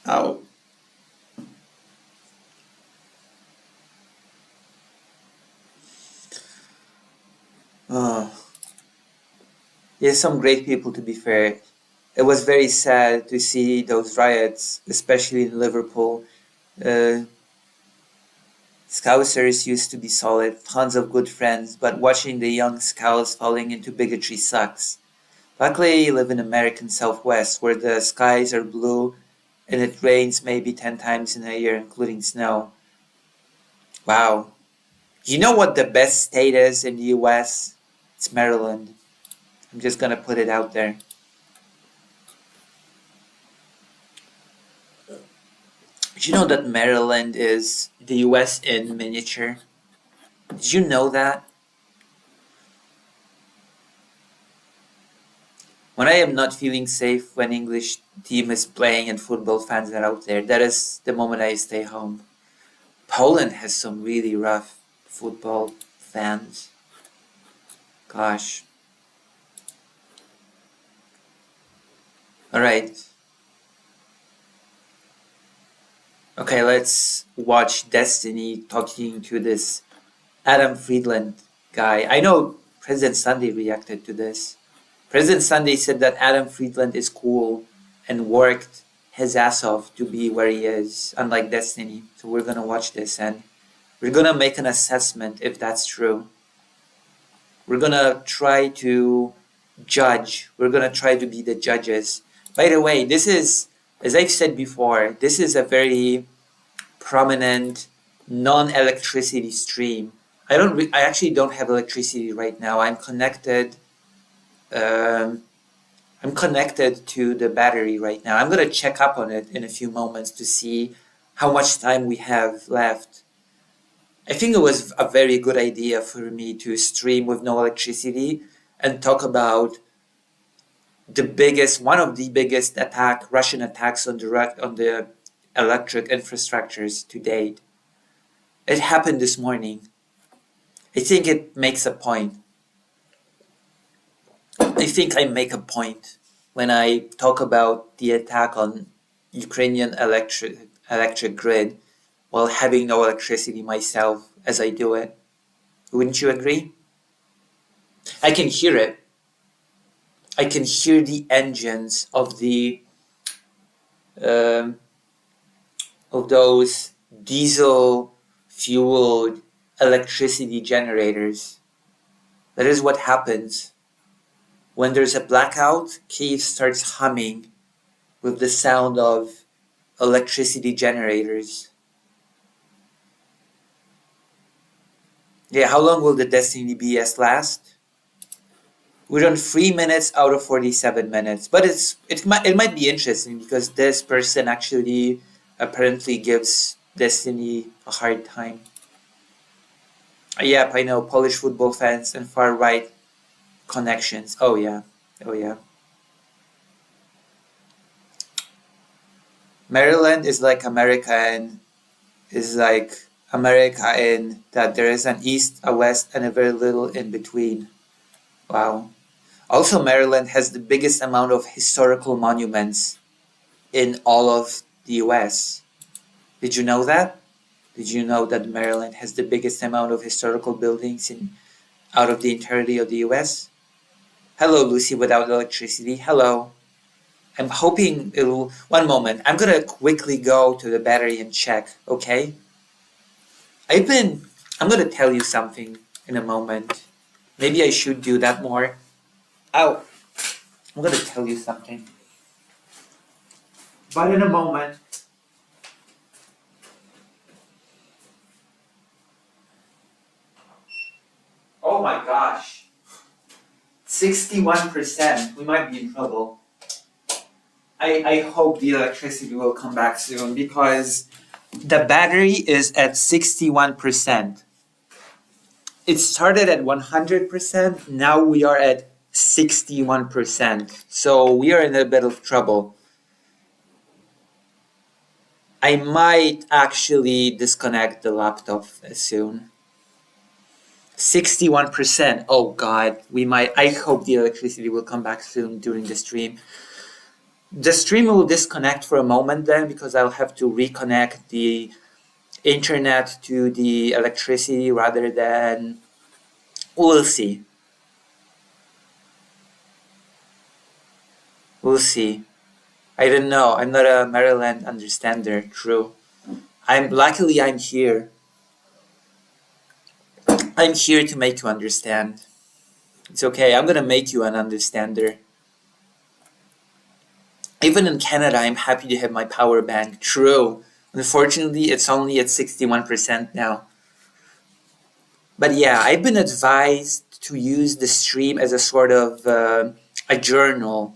Ow. Oh. Yes, some great people to be fair. It was very sad to see those riots, especially in Liverpool. Uh, Scousers used to be solid, tons of good friends, but watching the young Scouse falling into bigotry sucks. Luckily, I live in American Southwest, where the skies are blue and it rains maybe 10 times in a year, including snow. Wow. You know what the best state is in the US? It's Maryland. I'm just gonna put it out there. Did you know that Maryland is the US in miniature? Did you know that? When I am not feeling safe when English team is playing and football fans are out there, that is the moment I stay home. Poland has some really rough football fans. Gosh. Alright. Okay, let's watch Destiny talking to this Adam Friedland guy. I know President Sunday reacted to this. President Sunday said that Adam Friedland is cool and worked his ass off to be where he is, unlike Destiny. So we're gonna watch this and we're gonna make an assessment if that's true. We're gonna try to judge. We're gonna try to be the judges. By the way, this is, as I've said before, this is a very prominent non-electricity stream. I actually don't have electricity right now. I'm connected. I'm connected to the battery right now. I'm gonna check up on it in a few moments to see how much time we have left. I think it was a very good idea for me to stream with no electricity and talk about one of the biggest Russian attacks on the electric infrastructures to date. It happened this morning. I think it makes a point. I think I make a point when I talk about the attack on Ukrainian electric grid while having no electricity myself as I do it. Wouldn't you agree? I can hear it. I can hear the engines of those diesel fueled electricity generators. That is what happens when there's a blackout. Kyiv starts humming with the sound of electricity generators. Yeah, how long will the Destiny BS last? We're on 3 minutes out of 47 minutes, but it might be interesting because this person actually apparently gives Destiny a hard time. Yep, I know, Polish football fans and far right connections. Oh yeah. Maryland is like America in that there is an east, a west, and a very little in between. Wow. Also, Maryland has the biggest amount of historical monuments in all of the US. Did you know that? Did you know that Maryland has the biggest amount of historical buildings out of the entirety of the US? Hello, Lucy without electricity. Hello. I'm hoping it'll... One moment. I'm gonna quickly go to the battery and check, okay? I'm gonna tell you something in a moment. Maybe I should do that more. Ow. I'm gonna tell you something. But in a moment. Oh my gosh. 61%. We might be in trouble. I hope the electricity will come back soon because the battery is at 61%. It started at 100%. Now we are at 61%. So we are in a bit of trouble. I might actually disconnect the laptop soon. 61%. Oh God, I hope the electricity will come back soon during the stream. The stream will disconnect for a moment then because I'll have to reconnect the internet to the electricity rather than... We'll see. We'll see. I don't know. I'm not a Maryland understander. True. Luckily I'm here. I'm here to make you understand. It's okay. I'm gonna make you an understander. Even in Canada, I'm happy to have my power bank. True. Unfortunately, it's only at 61% now. But yeah, I've been advised to use the stream as a sort of a journal.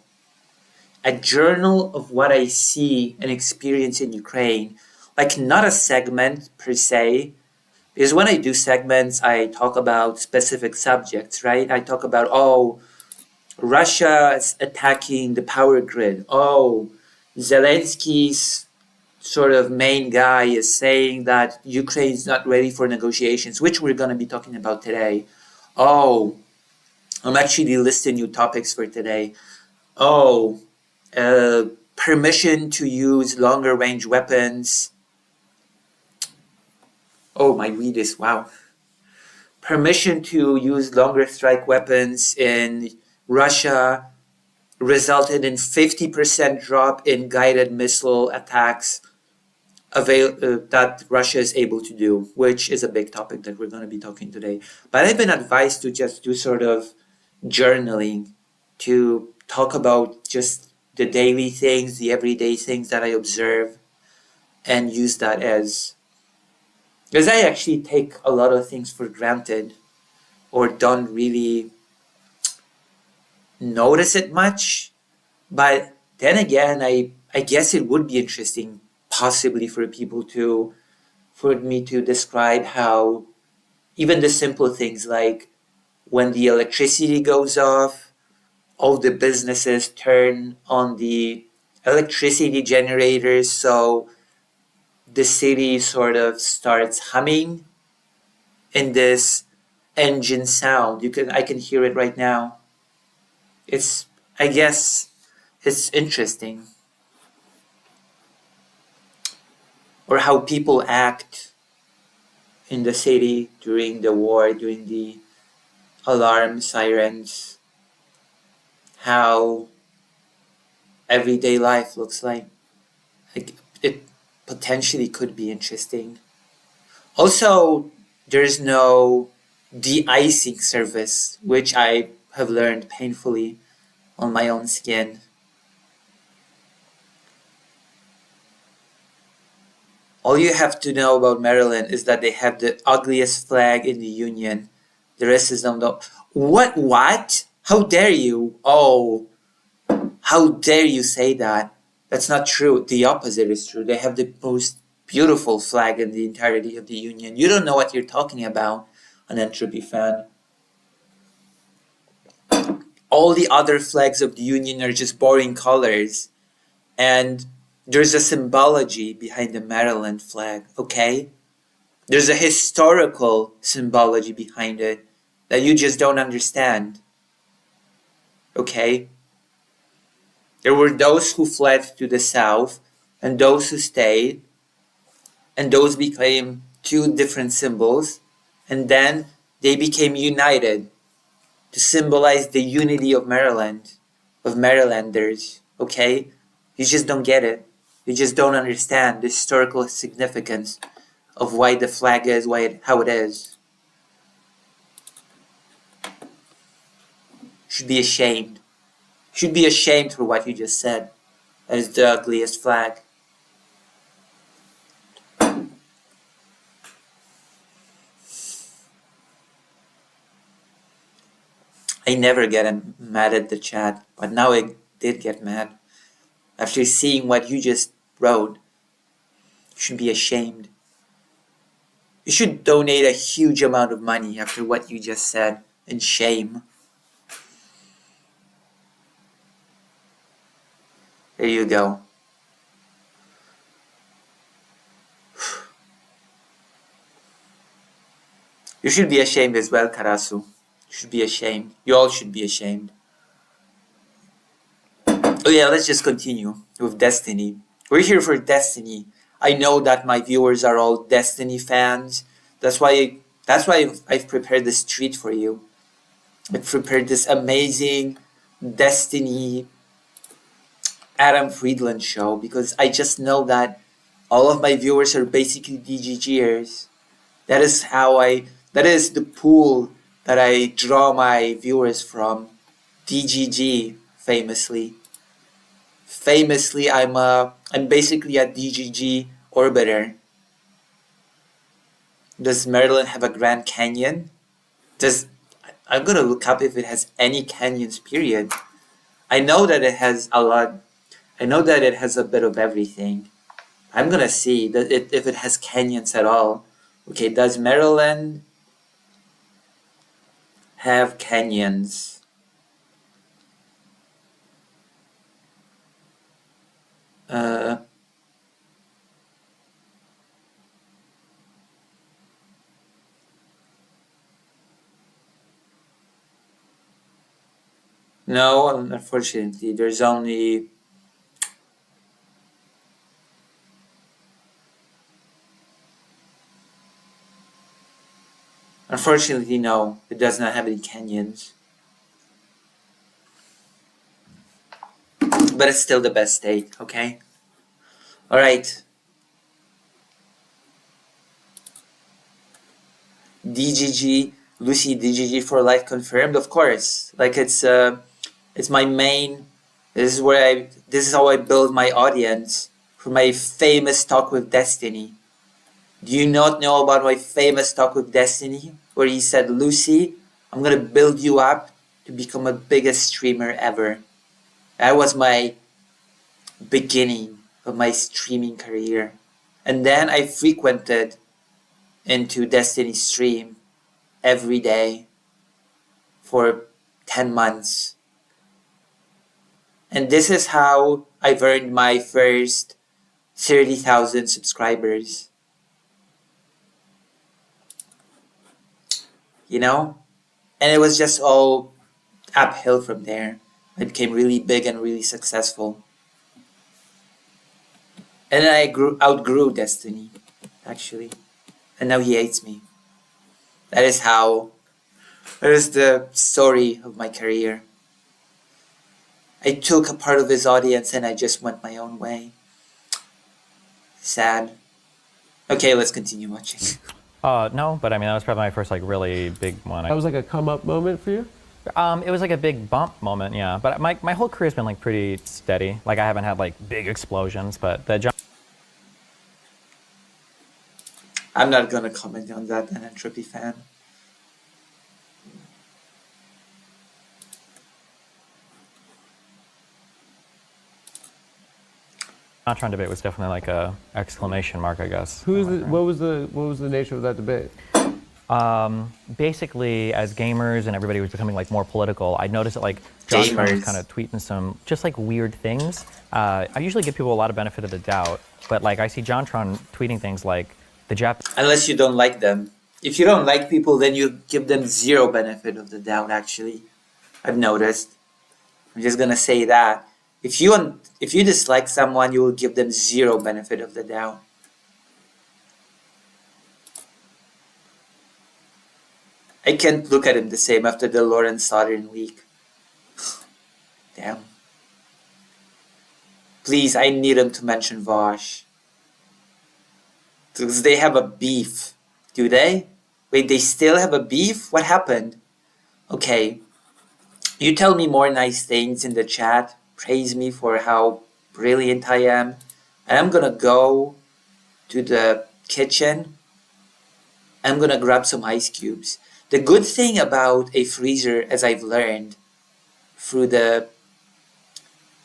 A journal of what I see and experience in Ukraine. Like not a segment per se. Because when I do segments, I talk about specific subjects, right? I talk about, Russia is attacking the power grid. Zelensky's sort of main guy is saying that Ukraine is not ready for negotiations, which we're going to be talking about today. I'm actually listing new topics for today. Permission to use longer range weapons Oh, my read is wow. Permission to use longer strike weapons in Russia resulted in 50% drop in guided missile attacks that Russia is able to do, which is a big topic that we're going to be talking today. But I've been advised to just do sort of journaling, to talk about just the daily things, the everyday things that I observe, and use that as, because I actually take a lot of things for granted or don't really notice it much. But then again, I guess it would be interesting possibly for me to describe how even the simple things like when the electricity goes off, all the businesses turn on the electricity generators, so the city sort of starts humming in this engine sound. I can hear it right now. I guess it's interesting. Or how people act in the city during the war, during the alarm sirens, how everyday life looks like. It potentially could be interesting. Also, there's no de-icing service, which I have learned painfully on my own skin. All you have to know about Maryland is that they have the ugliest flag in the Union. The rest is them don't. What? How dare you? Oh, how dare you say that? That's not true. The opposite is true. They have the most beautiful flag in the entirety of the Union. You don't know what you're talking about, an Entropy fan. All the other flags of the Union are just boring colors. And there's a symbology behind the Maryland flag, okay? There's a historical symbology behind it that you just don't understand, okay? There were those who fled to the south and those who stayed, and those became two different symbols, and then they became united to symbolize the unity of Maryland, of Marylanders, okay? You just don't get it. You just don't understand the historical significance of why the flag is how it is. Should be ashamed. Should be ashamed for what you just said. That is the ugliest flag. I never get mad at the chat, but now I did get mad. After seeing what you just wrote, you should be ashamed. You should donate a huge amount of money after what you just said, in shame. There you go. You should be ashamed as well, Karasu. You should be ashamed. You all should be ashamed. Oh yeah, let's just continue with Destiny. We're here for Destiny. I know that my viewers are all Destiny fans. That's why I've prepared this treat for you. I've prepared this amazing Destiny Adam Friedland show because I just know that all of my viewers are basically DGGers. That is the pool that I draw my viewers from. DGG, famously. Famously, I'm basically a DGG orbiter. Does Maryland have a Grand Canyon? I'm gonna look up if it has any canyons, period. I know that it has a lot. I know that it has a bit of everything. I'm gonna see if it has canyons at all. Okay, does Maryland have canyons? No, unfortunately, there's only Unfortunately, no, it does not have any canyons. But it's still the best steak, okay? Alright. DGG, Lucy DGG for life confirmed, of course. Like it's my main, this is how I build my audience for my famous talk with Destiny. Do you not know about my famous talk with Destiny? Where he said, Lucy, I'm gonna build you up to become the biggest streamer ever. That was my beginning of my streaming career. And then I frequented into Destiny stream every day for 10 months. And this is how I've earned my first 30,000 subscribers. You know? And it was just all uphill from there. I became really big and really successful. And then I outgrew Destiny, actually. And now he hates me. That is the story of my career. I took a part of his audience and I just went my own way. Sad. Okay, let's continue watching. No, but I mean, that was probably my first like really big one. That was like a come up moment for you? It was like a big bump moment, yeah. But my whole career's been like pretty steady. Like I haven't had like big explosions, but the jump. I'm not gonna comment on that, an Entropy fan. JonTron debate was definitely like a exclamation mark, I guess. What was the nature of that debate? Basically, as gamers and everybody was becoming like more political, I noticed that like JonTron was kind of tweeting some just like weird things. I usually give people a lot of benefit of the doubt, but like I see JonTron tweeting things like the Jap. Unless you don't like them. If you don't like people, then you give them zero benefit of the doubt, actually. I've noticed. I'm just gonna say that. If you dislike someone, you will give them zero benefit of the doubt. I can't look at him the same after the Lawrence Southern leak. Damn. Please, I need him to mention Vosh. Because they have a beef. Do they? Wait, they still have a beef? What happened? Okay. You tell me more nice things in the chat. Praise me for how brilliant I am. And I'm gonna go to the kitchen. I'm gonna grab some ice cubes. The good thing about a freezer, as I've learned through the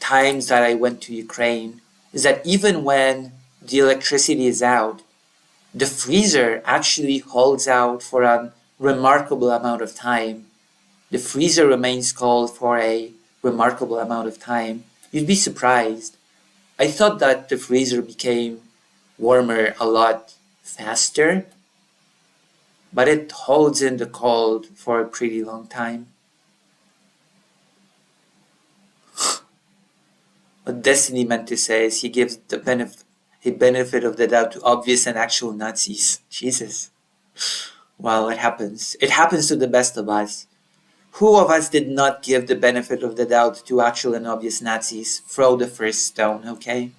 times that I went to Ukraine, is that even when the electricity is out, the freezer actually holds out for a remarkable amount of time. The freezer remains cold for a remarkable amount of time. You'd be surprised. I thought that the freezer became warmer a lot faster, but it holds in the cold for a pretty long time. What Destiny meant to say is he gives the benefit of the doubt to obvious and actual Nazis. Jesus. Well, it happens. It happens to the best of us. Who of us did not give the benefit of the doubt to actual and obvious Nazis? Throw the first stone, okay?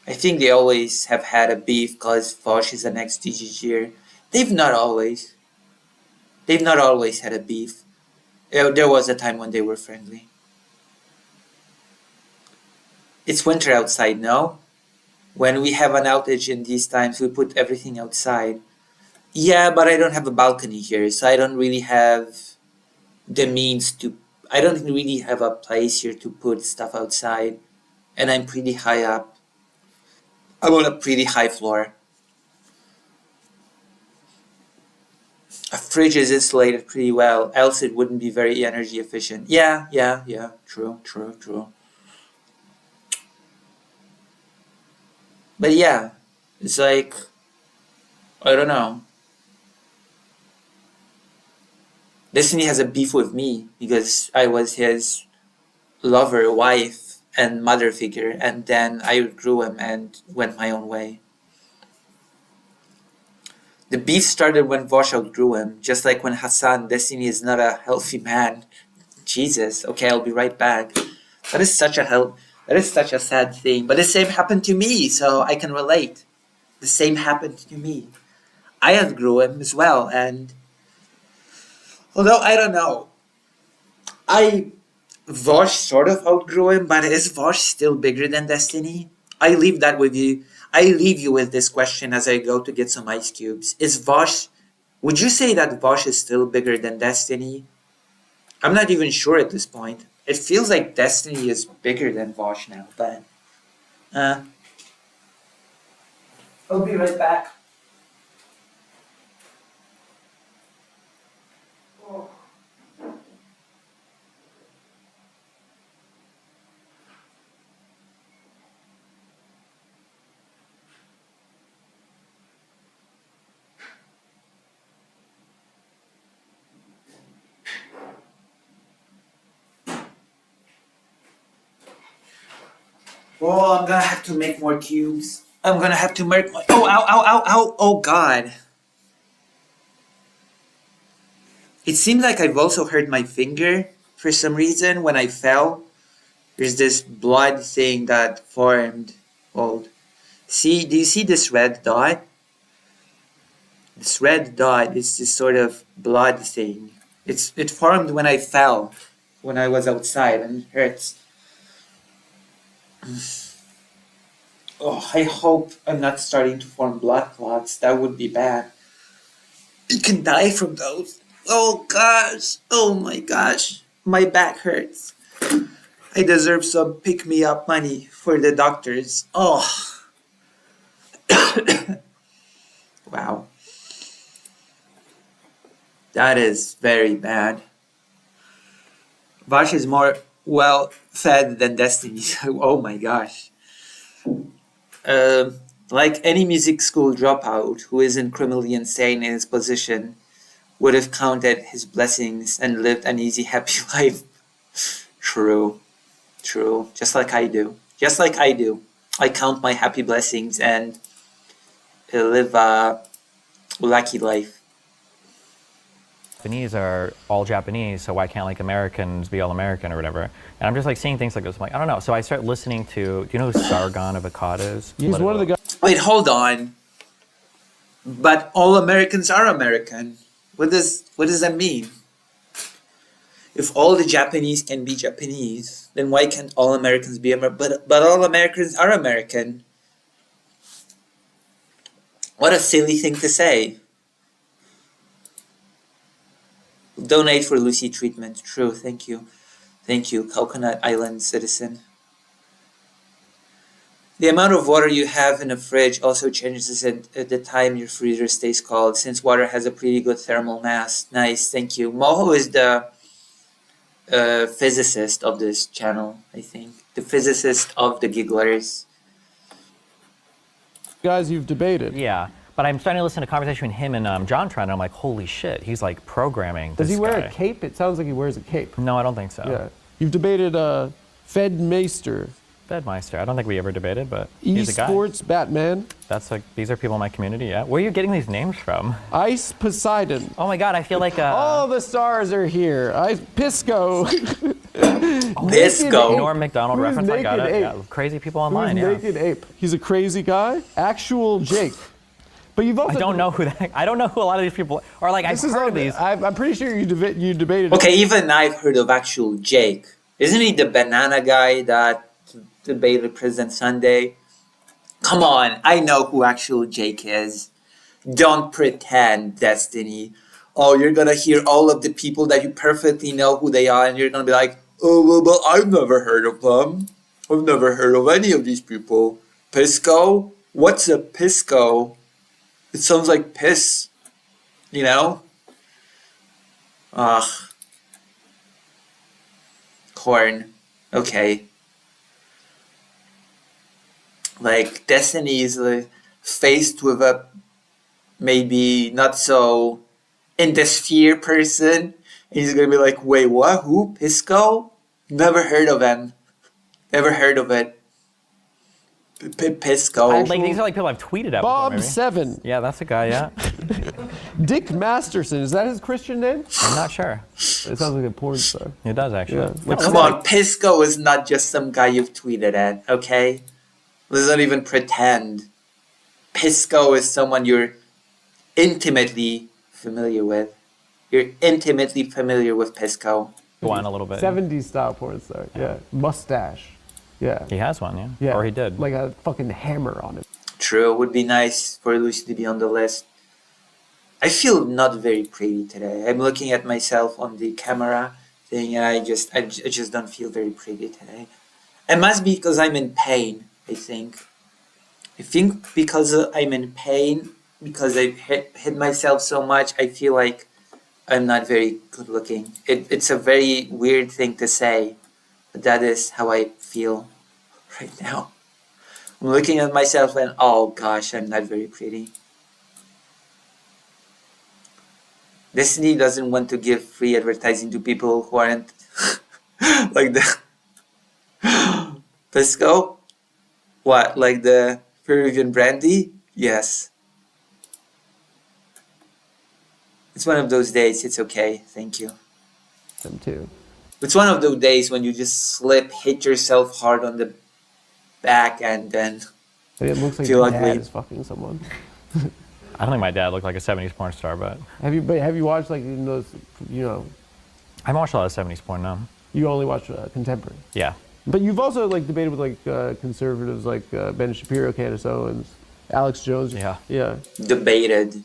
I think they always have had a beef because Vosh is an ex-DGGer. They've not always had a beef. There was a time when they were friendly. It's winter outside, no? When we have an outage in these times, we put everything outside. Yeah, but I don't have a balcony here, so I don't really have the means to... I don't really have a place here to put stuff outside. And I'm pretty high up. I'm on a pretty high floor. A fridge is insulated pretty well, else it wouldn't be very energy efficient. Yeah, true. But yeah, it's like, I don't know. Destiny has a beef with me because I was his lover, wife, and mother figure, and then I grew him and went my own way. The beef started when Vosh outgrew him, just like when Hassan, Destiny is not a healthy man. Jesus, okay, I'll be right back. That is such a sad thing. But the same happened to me, so I can relate. The same happened to me. I outgrew him as well, and although I don't know, Vosh sort of outgrew him, but is Vosh still bigger than Destiny? I leave that with you. I leave you with this question as I go to get some ice cubes. Would you say that Vosh is still bigger than Destiny? I'm not even sure at this point. It feels like Destiny is bigger than Vosh now, but I'll be right back. Oh, I'm gonna have to make more cubes. I'm gonna have to make more. Oh, ow, ow, ow, ow. Oh, God. It seems like I've also hurt my finger for some reason when I fell. There's this blood thing that formed. Oh, see, do you see this red dot? This red dot is this sort of blood thing. It formed when I fell, when I was outside, and it hurts. Oh, I hope I'm not starting to form blood clots. That would be bad. You can die from those. Oh gosh. Oh my gosh. My back hurts. I deserve some pick-me-up money for the doctors. Oh. Wow. That is very bad. Vash is more well fed than Destiny. Oh my gosh. Like any music school dropout who isn't criminally insane in his position would have counted his blessings and lived an easy, happy life. True. True. Just like I do. Just like I do. I count my happy blessings and live a lucky life. Japanese are all Japanese, so why can't like Americans be all American or whatever? And I'm just like seeing things like this. I'm like, I don't know. So I start listening to. Do you know who Sargon of Akkad is? He's one of the guys. Wait, hold on. But all Americans are American. What does that mean? If all the Japanese can be Japanese, then why can't all Americans be American? But all Americans are American. What a silly thing to say. Donate for Lucy treatment. True, thank you. Thank you, Coconut Island citizen. The amount of water you have in a fridge also changes at the time your freezer stays cold, since water has a pretty good thermal mass. Nice, thank you. Moho is the physicist of this channel, I think. The physicist of the Gigglers. Guys you've debated. Yeah, but I'm starting to listen to conversation with him and JonTron, and I'm like, holy shit, he's like programming. Does this he wear guy. a cape? It sounds like he wears a cape. No, I don't think so. Yeah. You've debated Fed Meister, Bedmeister. I don't think we ever debated, but he's a guy. Esports Batman, That's like these are people in my community. Yeah. Where are you getting these names from? Ice Poseidon. Oh my god, I feel like All the stars are here. Pisco. Pisco. Norm Macdonald Who's reference. I got Naked it. Ape? Yeah, crazy people Who's online. Yeah. Naked Ape? He's a crazy guy. Actual Jake. But you've also. I don't know who that. I don't know who a lot of these people are. Like I've heard of these. I'm pretty sure you debated. Okay, even I've heard of actual Jake. Isn't he the banana guy that debated President Sunday? Come on, I know who actual Jake is. Don't pretend, Destiny. Oh, you're gonna hear all of the people that you perfectly know who they are, and you're gonna be like, oh, well, I've never heard of them. I've never heard of any of these people. Pisco? What's a Pisco? It sounds like piss, you know? Ugh. Corn. Okay. Like, Destiny is faced with a maybe not so in the sphere person. And he's gonna be like, wait, what? Who? Pisco? Never heard of him. Never heard of it. Pisco. Like these are like people I've tweeted at before, maybe. Bob7. Yeah, that's a guy. Yeah, Dick Masterson. Is that his Christian name? I'm not sure. It sounds like a porn star. It does actually. Yeah. What's Come on, Pisco is not just some guy you've tweeted at, okay? Let's not even pretend. Pisco is someone you're intimately familiar with. You're intimately familiar with Pisco. Go on a little bit. 70s style porn star. Yeah. Mustache. Yeah. He has one, yeah. Yeah. Or he did. Like a fucking hammer on him. True, it would be nice for Lucy to be on the list. I feel not very pretty today. I'm looking at myself on the camera thing and I just don't feel very pretty today. It must be because I'm in pain, I think. I think because I'm in pain, because I've hit myself so much, I feel like I'm not very good looking. It's a very weird thing to say, but that is how I feel right now. I'm looking at myself and oh gosh, I'm not very pretty. Disney doesn't want to give free advertising to people who aren't like the Pisco? What, like the Peruvian brandy? Yes. It's one of those days, it's okay, thank you. Them too. It's one of those days when you just hit yourself hard on the back and then And it looks like Feel your like dad we- is fucking someone. I don't think my dad looked like a 70s porn star, but Have you watched like those, I haven't watched a lot of 70s porn now. you only watch contemporary. Yeah. But you've also like debated with like conservatives like Ben Shapiro, Candace Owens, Alex Jones. Yeah. Yeah. debated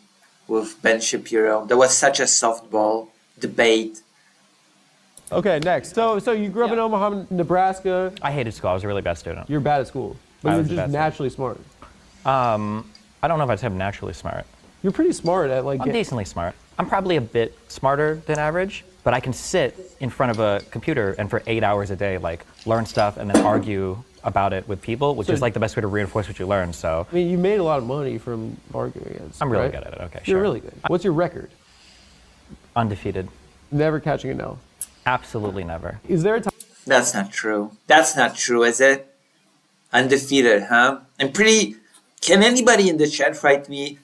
with Ben Shapiro. There was such a softball debate. Okay, next. So you grew up in Omaha, Nebraska. I hated school. I was a really bad student. You're bad at school, but I you're was a bad just student. naturally smart. I don't know if I'd say I'm naturally smart. You're pretty smart at like. I'm decently smart. I'm probably a bit smarter than average, but I can sit in front of a computer and for 8 hours a day, like learn stuff and then argue about it with people, which So- is like the best way to reinforce what you learn. So I mean, you made a lot of money from arguing against. I'm really right? good at it. Okay, You're sure. really good. What's your record? Undefeated. Never catching an L. Absolutely never. Is there a time? That's not true. That's not true, is it? Undefeated, huh? I'm pretty. Can anybody in the chat write me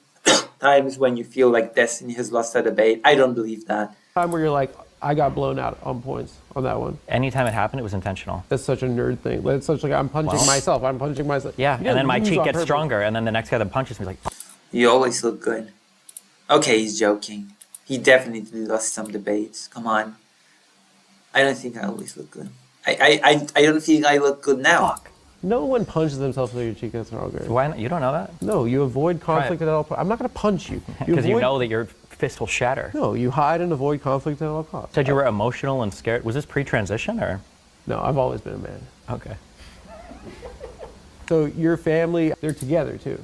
times when you feel like Destiny has lost a debate? I don't believe that. Time where you're like, I got blown out on points on that one. Anytime it happened, it was intentional. That's such a nerd thing. That's such like I'm punching Well, myself. I'm punching myself. Yeah, You and didn't then my lose cheek on gets purpose. stronger, and then the next guy that punches me is like, You always look good. Okay, he's joking. He definitely lost some debates. Come on. I don't think I always look good. I don't think I look good now. fuck. No one punches themselves through your cheek and stronger. Why not? You don't know that? No, you avoid conflict at all. I'm not going to punch you. Because you avoid- know that your fist will shatter. No, you hide and avoid conflict at all costs. Said you were emotional and scared. Was this pre-transition or? No, I've always been a man. Okay. So your family, they're together too.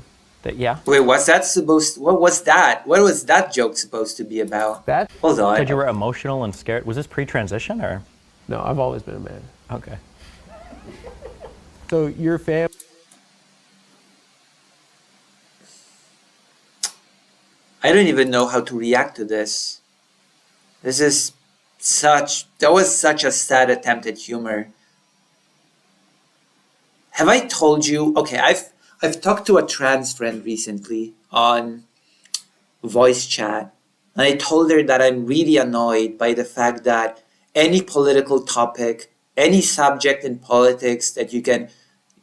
Yeah. Wait, what's that supposed to, what was that? What was that joke supposed to be about? That? Hold on. Said you were emotional and scared. Was this pre-transition or? No, I've always been a man. Okay. So your family. I don't even know how to react to this. That was such a sad attempt at humor. Have I told you? Okay, I've talked to a trans friend recently on voice chat, and I told her that I'm really annoyed by the fact that any political topic, any subject in politics that you can,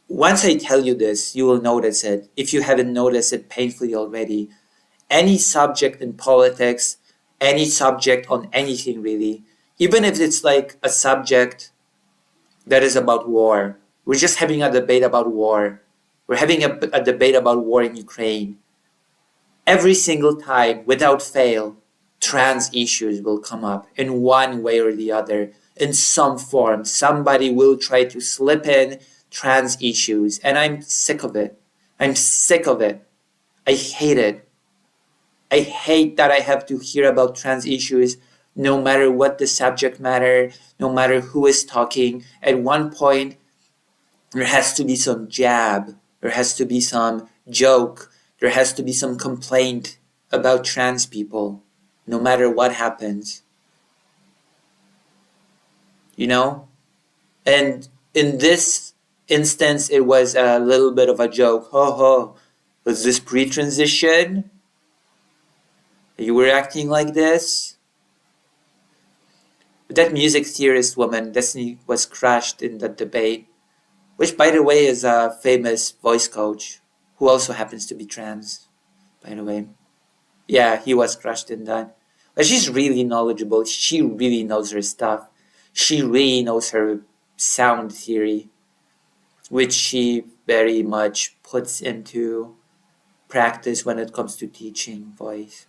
once I tell you this, you will notice it. If you haven't noticed it painfully already, any subject in politics, any subject on anything really, even if it's like a subject that is about war. We're just having a debate about war. We're having a debate about war in Ukraine. Every single time, without fail, trans issues will come up in one way or the other. In some form, somebody will try to slip in trans issues, and I'm sick of it. I'm sick of it. I hate it. I hate that I have to hear about trans issues no matter what the subject matter, no matter who is talking. At one point, there has to be some jab, there has to be some joke, there has to be some complaint about trans people, no matter what happens. You know? And in this instance, it was a little bit of a joke. Ho ho, was this pre-transition? You were acting like this? But that music theorist woman, Destiny, was crushed in that debate, which, by the way, is a famous voice coach who also happens to be trans, by the way. Yeah, he was crushed in that. But she's really knowledgeable. She really knows her stuff. She really knows her sound theory, which she very much puts into practice when it comes to teaching voice.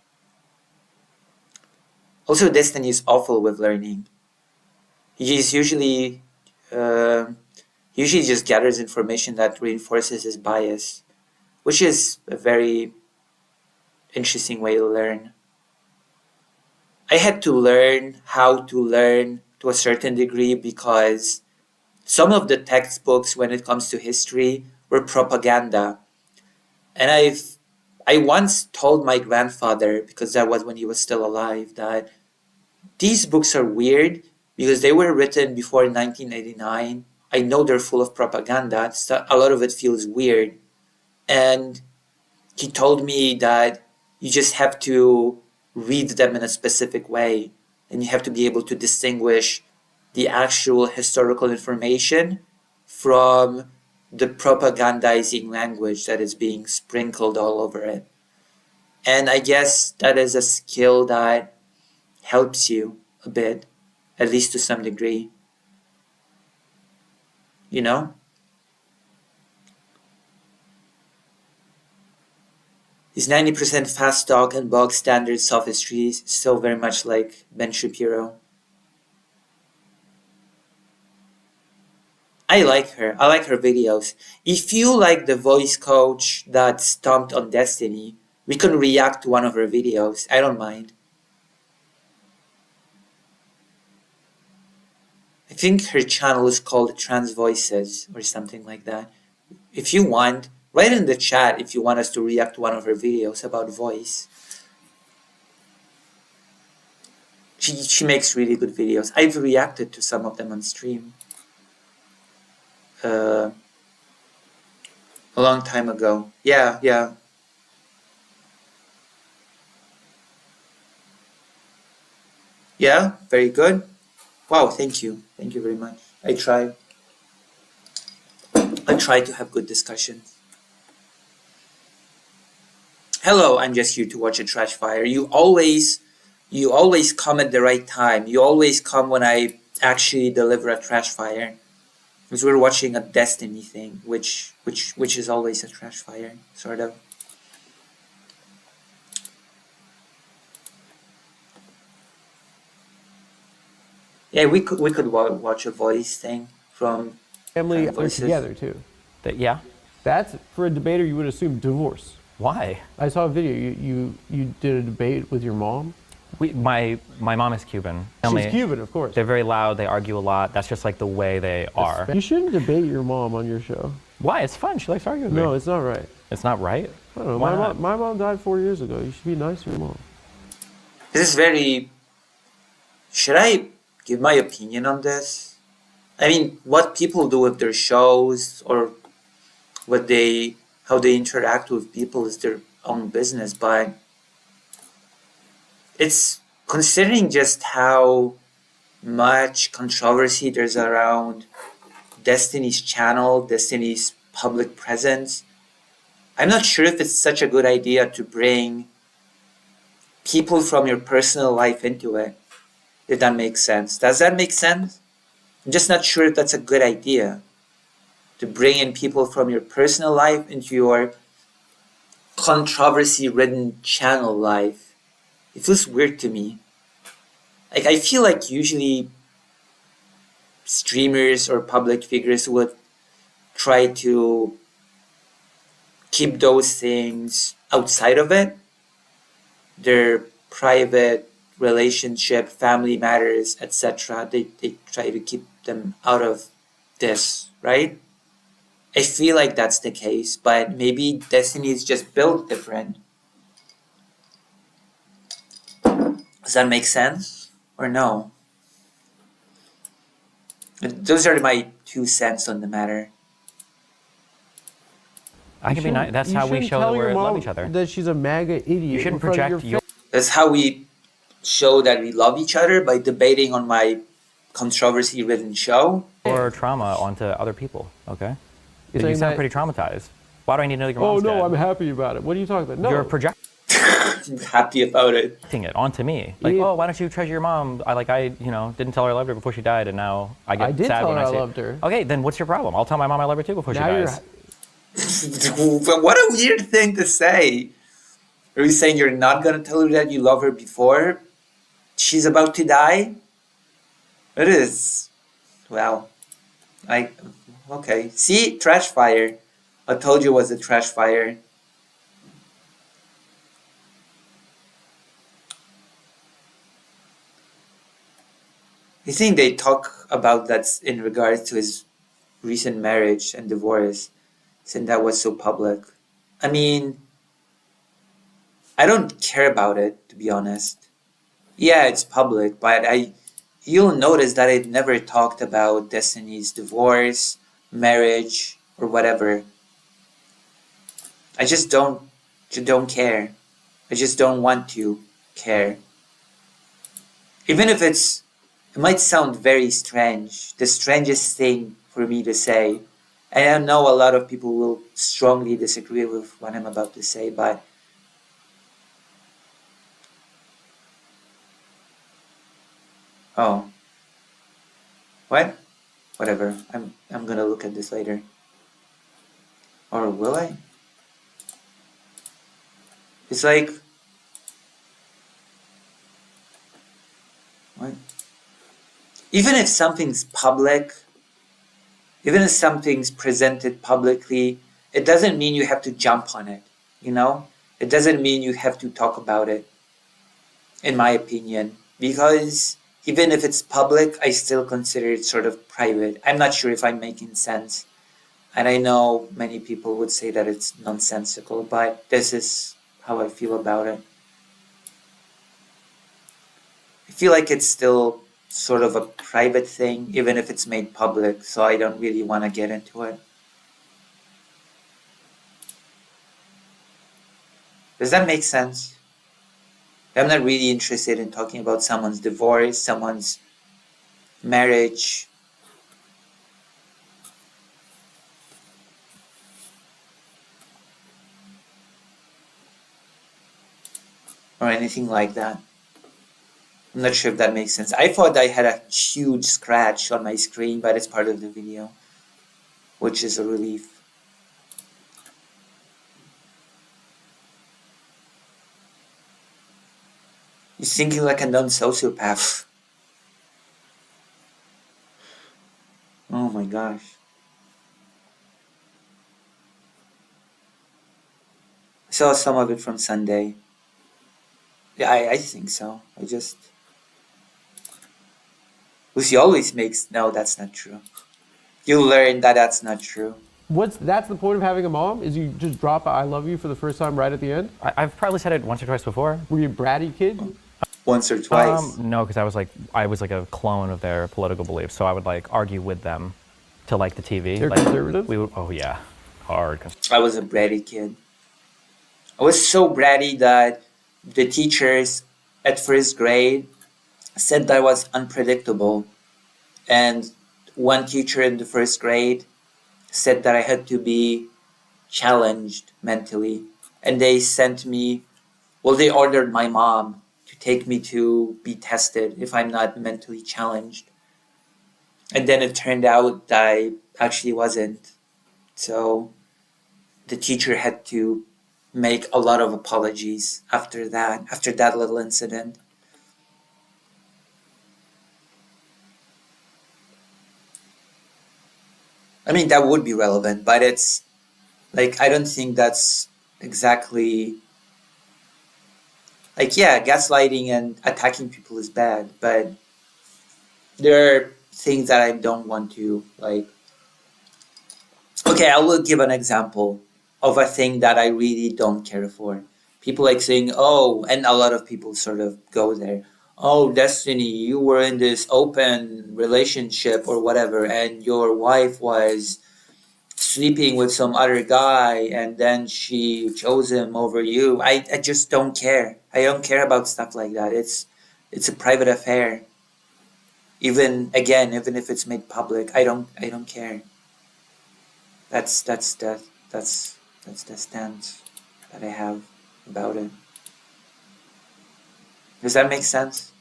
Also, Destiny is awful with learning. He's usually just gathers information that reinforces his bias, which is a very interesting way to learn. I had to learn how to learn to a certain degree because some of the textbooks when it comes to history were propaganda. And I once told my grandfather, because that was when he was still alive, that these books are weird because they were written before 1989. I know they're full of propaganda. So a lot of it feels weird. And he told me that you just have to read them in a specific way. And you have to be able to distinguish the actual historical information from the propagandizing language that is being sprinkled all over it. And I guess that is a skill that helps you a bit, at least to some degree. You know? His 90% fast talk and bog standard sophistry is still very much like Ben Shapiro. I like her. I like her videos. If you like the voice coach that stomped on Destiny, we can react to one of her videos. I don't mind. I think her channel is called Trans Voices or something like that. If you want, write in the chat if you want us to react to one of her videos about voice. She makes really good videos. I've reacted to some of them on stream. A long time ago. Yeah. Yeah, very good. Wow, thank you. Thank you very much. I try to have good discussions. Hello, I'm just here to watch a trash fire. You always come at the right time. You always come when I actually deliver a trash fire. Because we're watching a Destiny thing, which is always a trash fire, sort of. Yeah, we could watch a voice thing from Family are Voices. together too. Yeah. That's, for a debater, you would assume divorce. Why? I saw a video. You did a debate with your mom. My mom is Cuban. She's Cuban, of course. They're very loud. They argue a lot. That's just like the way they are. You shouldn't debate your mom on your show. Why? It's fun. She likes arguing with me. No, it's not right. It's not right? I don't know. Why not? My mom died 4 years ago. You should be nice to your mom. This is very... Should I give my opinion on this? I mean, what people do with their shows or how they interact with people is their own business, but it's considering just how much controversy there's around Destiny's channel, Destiny's public presence. I'm not sure if it's such a good idea to bring people from your personal life into it, if that makes sense. Does that make sense? I'm just not sure if that's a good idea to bring in people from your personal life into your controversy-ridden channel life. It feels weird to me. Like, I feel like usually streamers or public figures would try to keep those things outside of it. Their private relationship, family matters, etc. They try to keep them out of this, right? I feel like that's the case, but maybe Destiny is just built different. Does that make sense? Or no? Those are my 2 cents on the matter. I can be nice. That's You how we shouldn't show that tell your we love mom each other. that she's a MAGA idiot. You shouldn't in front of project your your. That's how we show that we love each other, by debating on my controversy-ridden show. Or trauma onto other people, okay? You Saying sound that- pretty traumatized. Why do I need to know your Oh mom's no, dead? I'm happy about it. What are you talking about? No, You're projecting I'm happy about it. it onto me. Like, Yeah. oh, why don't you treasure your mom? I didn't tell her I loved her before she died, and now I get I did sad tell when her I I see loved her. Okay, then what's your problem? I'll tell my mom I love her too before now she you're. dies. But what a weird thing to say. Are you saying you're not gonna tell her that you love her before she's about to die? It is. Well, okay. See, trash fire. I told you it was a trash fire. I think they talk about that in regards to his recent marriage and divorce, since that was so public. I mean, I don't care about it, to be honest. Yeah, it's public, but you'll notice that I've never talked about Destiny's divorce, marriage, or whatever. I just don't care. I just don't want to care. Even if it might sound very strange, the strangest thing for me to say. And I know a lot of people will strongly disagree with what I'm about to say, but oh, what? Whatever. I'm gonna look at this later. Or will I? It's like, what? Even if something's public, even if something's presented publicly, it doesn't mean you have to jump on it, you know? It doesn't mean you have to talk about it, in my opinion. Because even if it's public, I still consider it sort of private. I'm not sure if I'm making sense. And I know many people would say that it's nonsensical, but this is how I feel about it. I feel like it's still sort of a private thing, even if it's made public, so I don't really want to get into it. Does that make sense? I'm not really interested in talking about someone's divorce, someone's marriage. Or anything like that. I'm not sure if that makes sense. I thought I had a huge scratch on my screen, but it's part of the video, which is a relief. You're thinking like a non-sociopath. Oh my gosh. I saw some of it from Sunday. Yeah, I think so. Lucy always makes, no, that's not true. You learn that that's not true. That's the point of having a mom? Is you just drop "I love you" for the first time right at the end? I've probably said it once or twice before. Were you a bratty kid? Once or twice. No, because I was like a clone of their political beliefs, so I would like argue with them to like the TV. They're like, conservative? We would, oh yeah, hard. I was a bratty kid. I was so bratty that the teachers at first grade said that I was unpredictable. And one teacher in the first grade said that I had to be challenged mentally. And they they ordered my mom to take me to be tested if I'm not mentally challenged. And then it turned out that I actually wasn't. So the teacher had to make a lot of apologies after that little incident. I mean, that would be relevant, but it's like, I don't think that's exactly like, yeah, gaslighting and attacking people is bad, but there are things that I don't want to like. Okay, I will give an example of a thing that I really don't care for. People like saying, oh, and a lot of people sort of go there. Oh, Destiny, you were in this open relationship or whatever, and your wife was sleeping with some other guy and then she chose him over you. I just don't care. I don't care about stuff like that. It's a private affair. Even if it's made public, I don't care. That's the stance that I have about it. Does that make sense?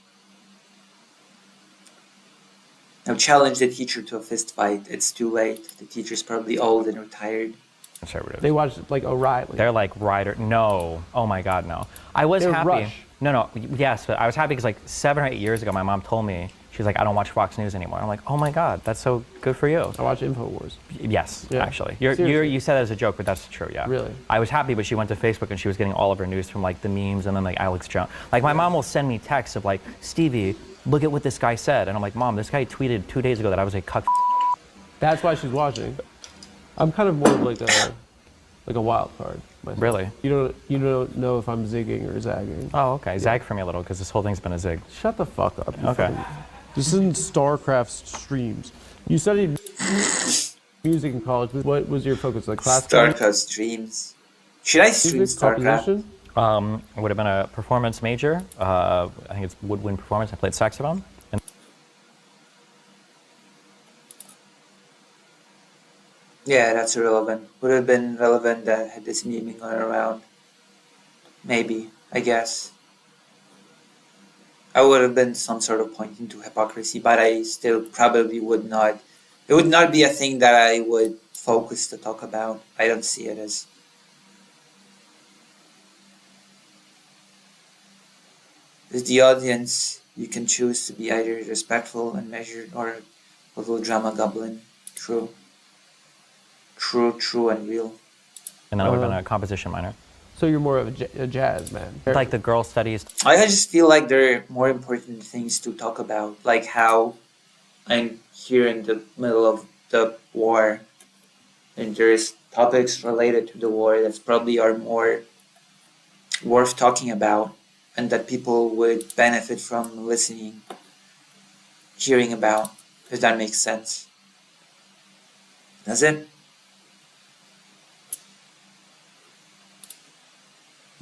Now challenge the teacher to a fist fight. It's too late. The teacher's probably old and retired. Conservative. They watched like O'Reilly. They're like Ryder. No. Oh my God, no. I was They're happy. Rush. No. Yes, but I was happy because like 7 or 8 years ago, my mom told me, she's like, I don't watch Fox News anymore. I'm like, oh my God, that's so good for you. I watch InfoWars. Yes, Yeah. actually. Seriously. You said that as a joke, but that's true, yeah. Really? I was happy, but she went to Facebook and she was getting all of her news from like the memes and then like Alex Jones. Like my mom will send me texts of like, Stevie, look at what this guy said. And I'm like, Mom, this guy tweeted 2 days ago that I was a cuck. That's why she's watching. I'm kind of more of like a wild card myself. Really? You don't know if I'm zigging or zagging. Oh, okay. Zag for me a little because this whole thing's been a zig. Shut the fuck up. you Okay. fucking- This isn't StarCraft streams. You studied music in college. What was your focus? Like classical StarCraft streams. Should I stream music, StarCraft? composition? It would have been a performance major. I think it's woodwind performance. I played saxophone. And Yeah, that's irrelevant. Would have been relevant that had this meme been going around. Maybe, I guess. I would have been some sort of pointing to hypocrisy, but I still probably would not. It would not be a thing that I would focus to talk about. I don't see it as. As the audience, you can choose to be either respectful and measured or a little drama goblin. True, and real. then I would have been a composition minor. So you're more of a jazz man. Like the girl studies. I just feel like there are more important things to talk about, like how I'm here in the middle of the war, and there's topics related to the war that probably are more worth talking about, and that people would benefit from listening, hearing about, if that makes sense. Does it?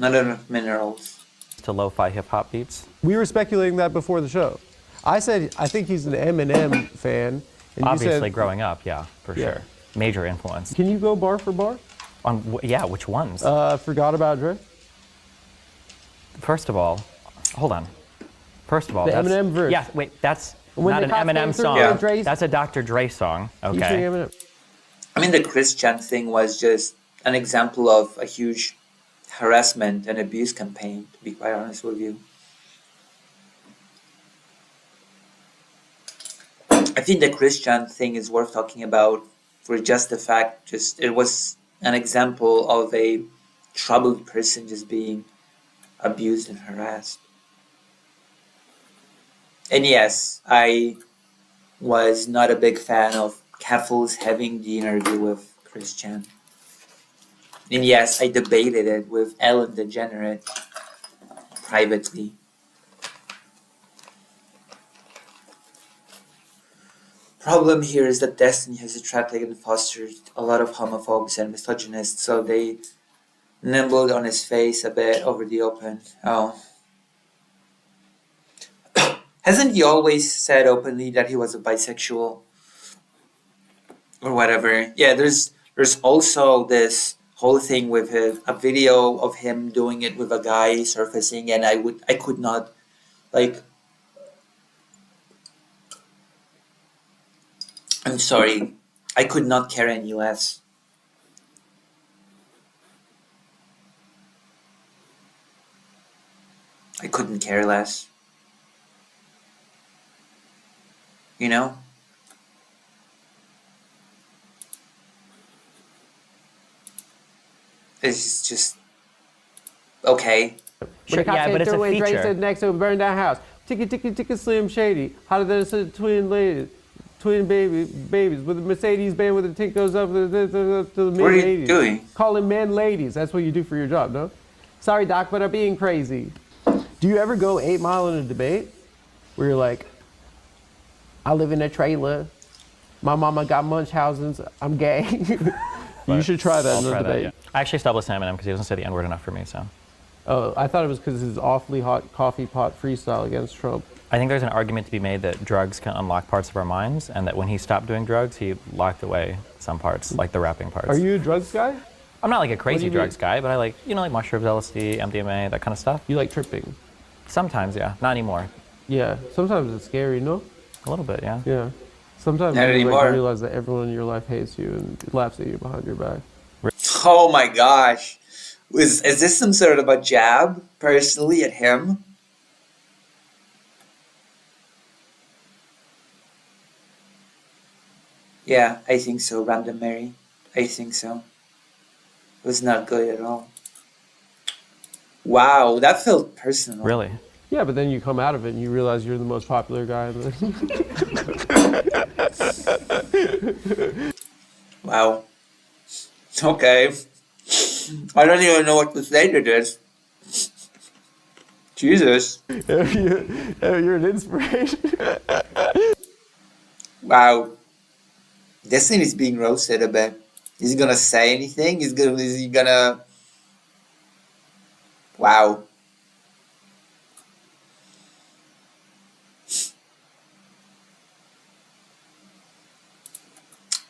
Not enough minerals. To lo-fi hip-hop beats. We were speculating that before the show. I said I think he's an Eminem fan. And Obviously, you said, growing up, yeah, for Yeah. sure. Major influence. Can you go bar for bar? Yeah, which ones? Forgot About Dre? First of all, hold on. First of all, The that's, Eminem verse. Yeah, wait, that's When not the an cops came Eminem through song. with Dre's- That's a Dr. Dre song. You sing Okay. Eminem. I mean, the Christian thing was just an example of a huge harassment and abuse campaign, to be quite honest with you. I think the Christian thing is worth talking about for just the fact, just it was an example of a troubled person just being abused and harassed. And yes, I was not a big fan of Keffel's having the interview with Christian. And yes, I debated it with Ellen DeGenerate privately. Problem here is that Destiny has attracted and fostered a lot of homophobes and misogynists, so they nibbled on his face a bit over the open. Oh. Hasn't he always said openly that he was a bisexual? Or whatever. Yeah, there's also this whole thing with a video of him doing it with a guy surfacing, and I could not, like, I'm sorry, I could not care any less. I couldn't care less. You know? It's just okay. Sure, yeah, but it's a Dre feature. said next to a burned down house. Ticket, Slim Shady. Hotter than a twin ladies. Twin babies with a Mercedes Benz with a tint goes up to the mid What are you 80s. doing? Calling men ladies. That's what you do for your job, no? Sorry, Doc, but I'm being crazy. Do you ever go 8 Mile in a debate where you're like, I live in a trailer My mama got Munchausen's. I'm gay. You should try that I'll in the try that, debate. yeah. I actually stopped listening to Eminem because he doesn't say the N-word enough for me, so. Oh, I thought it was because his awfully hot coffee pot freestyle against Trump. I think there's an argument to be made that drugs can unlock parts of our minds, and that when he stopped doing drugs, he locked away some parts, like the rapping parts. Are you a drugs guy? I'm not like a crazy you drugs mean? guy, but I like, like mushrooms, LSD, MDMA, that kind of stuff. You like tripping? Sometimes, yeah. Not anymore. Yeah. Sometimes it's scary, no? A little bit, yeah. Yeah. Sometimes Not you anymore. realize that everyone in your life hates you and laughs at you behind your back. Oh my gosh. Is this some sort of a jab personally at him? Yeah, I think so, Random Mary. I think so. It was not good at all. Wow, that felt personal. Really? Yeah, but then you come out of it and you realize you're the most popular guy in the... Wow. Okay. I don't even know what to say to this. Jesus. You're an inspiration. Wow. This thing is being roasted a bit. Is he gonna say anything? Is he gonna... Wow.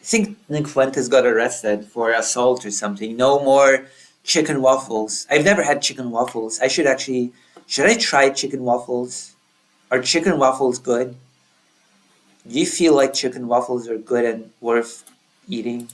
I think Nick Fuentes got arrested for assault or something. No more chicken waffles. I've never had chicken waffles. Should I try chicken waffles? Are chicken waffles good? Do you feel like chicken waffles are good and worth eating?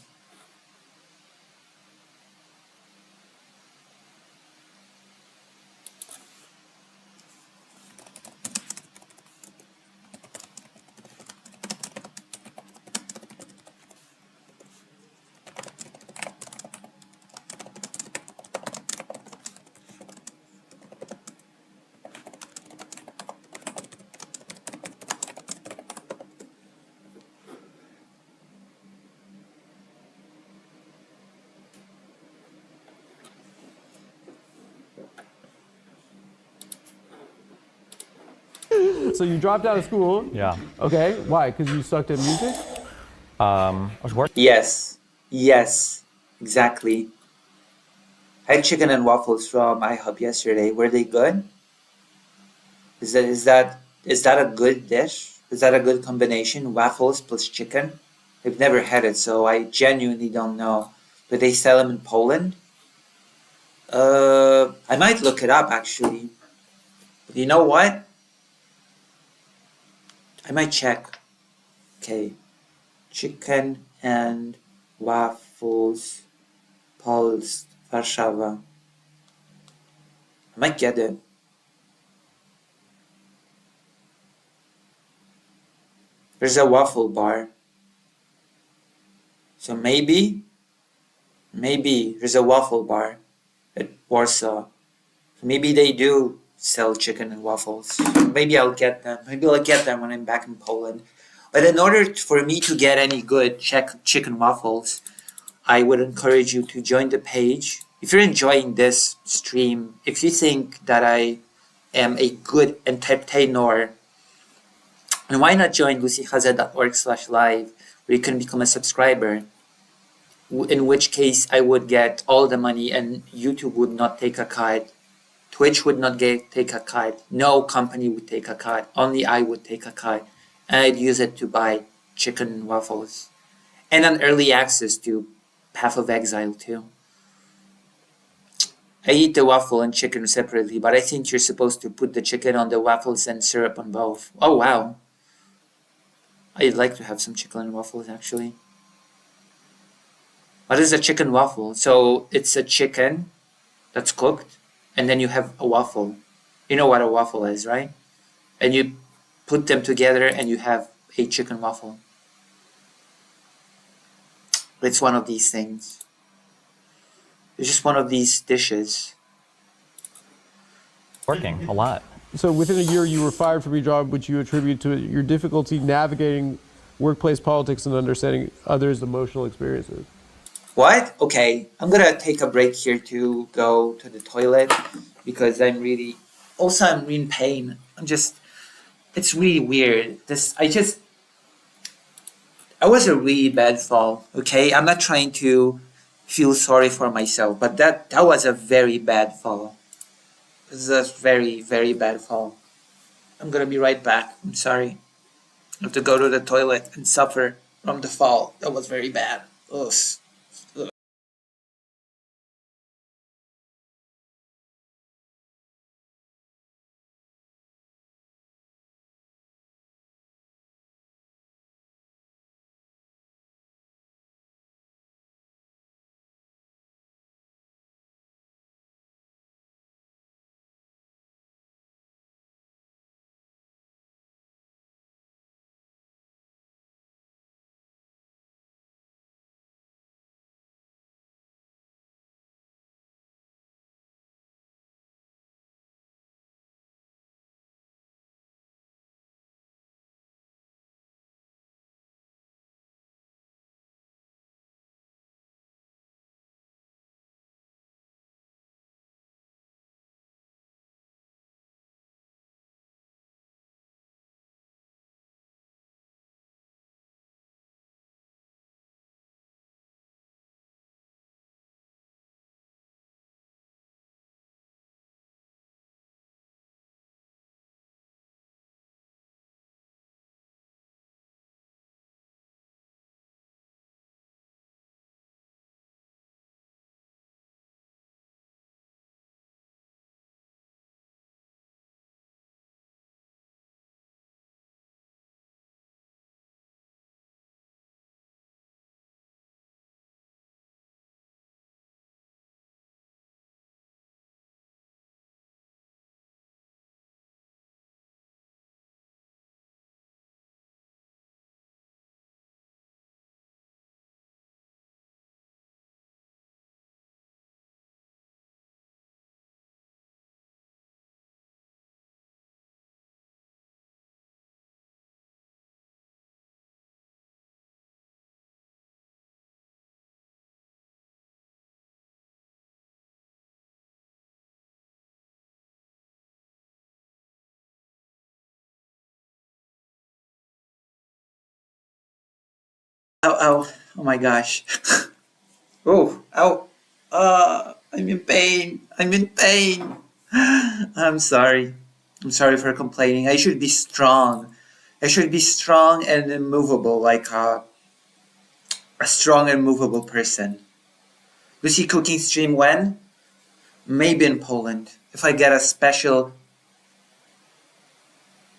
So you dropped out of school. Yeah. Okay, why? Because you sucked at music? I was working. Yes. Yes. Exactly. I had chicken and waffles from IHOP yesterday. Were they good? Is that a good dish? Is that a good combination? Waffles plus chicken? I've never had it, so I genuinely don't know. Do they sell them in Poland? I might look it up actually. But you know what? I might check. Okay. Chicken and waffles, Polsk, Warszawa. I might get it. There's a waffle bar. So maybe there's a waffle bar at Warsaw. Maybe they do sell chicken and waffles. Maybe I'll get them. Maybe I'll get them when I'm back in Poland. But in order for me to get any good chicken waffles, I would encourage you to join the page. If you're enjoying this stream, if you think that I am a good entertainer, and why not join lucyhaza.org/live, where you can become a subscriber, in which case I would get all the money and YouTube would not take a cut. Twitch would not take a cut. No company would take a cut. Only I would take a cut. And I'd use it to buy chicken and waffles. And an early access to Path of Exile too. I eat the waffle and chicken separately, but I think you're supposed to put the chicken on the waffles and syrup on both. Oh wow. I'd like to have some chicken and waffles actually. What is a chicken waffle? So it's a chicken that's cooked, and then you have a waffle. You know what a waffle is, right? And you put them together and you have a chicken waffle. It's one of these things. It's just one of these dishes. Working a lot. So within a year you were fired from your job, which you attribute to your difficulty navigating workplace politics and understanding others' emotional experiences. What? Okay, I'm gonna take a break here to go to the toilet because I'm in pain. It's really weird. That was a really bad fall, okay? I'm not trying to feel sorry for myself, but that was a very bad fall. This is a very, very bad fall. I'm gonna be right back. I'm sorry. I have to go to the toilet and suffer from the fall. That was very bad. Ugh. Ow, ow. Oh my gosh. Oh, ow. I'm in pain. I'm in pain. I'm sorry. I'm sorry for complaining. I should be strong. I should be strong and immovable, like a strong and movable person. Lucy cooking stream when? Maybe in Poland. If I get a special.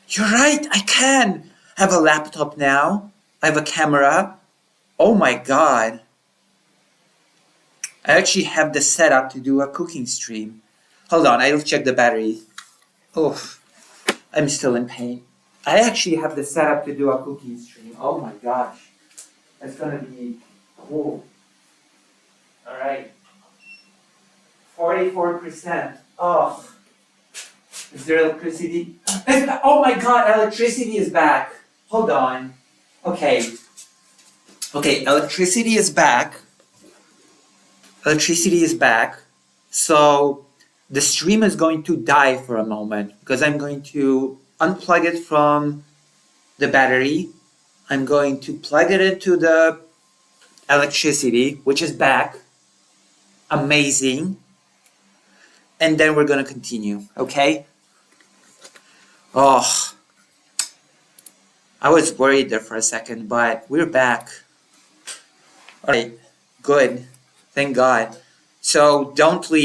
You're right, I can have a laptop now. I have a camera. Oh my god. I actually have the setup to do a cooking stream. Hold on, I'll check the battery. Oh, I'm still in pain. I actually have the setup to do a cooking stream. Oh my gosh. That's gonna be cool. Alright. 44%. Oh. Is there electricity? Oh my god, electricity is back. Hold on. Okay. Okay, electricity is back. Electricity is back. So the stream is going to die for a moment because I'm going to unplug it from the battery. I'm going to plug it into the electricity, which is back. Amazing. And then we're going to continue, okay? Oh, I was worried there for a second, but we're back. All right, good. Thank God. So don't leave.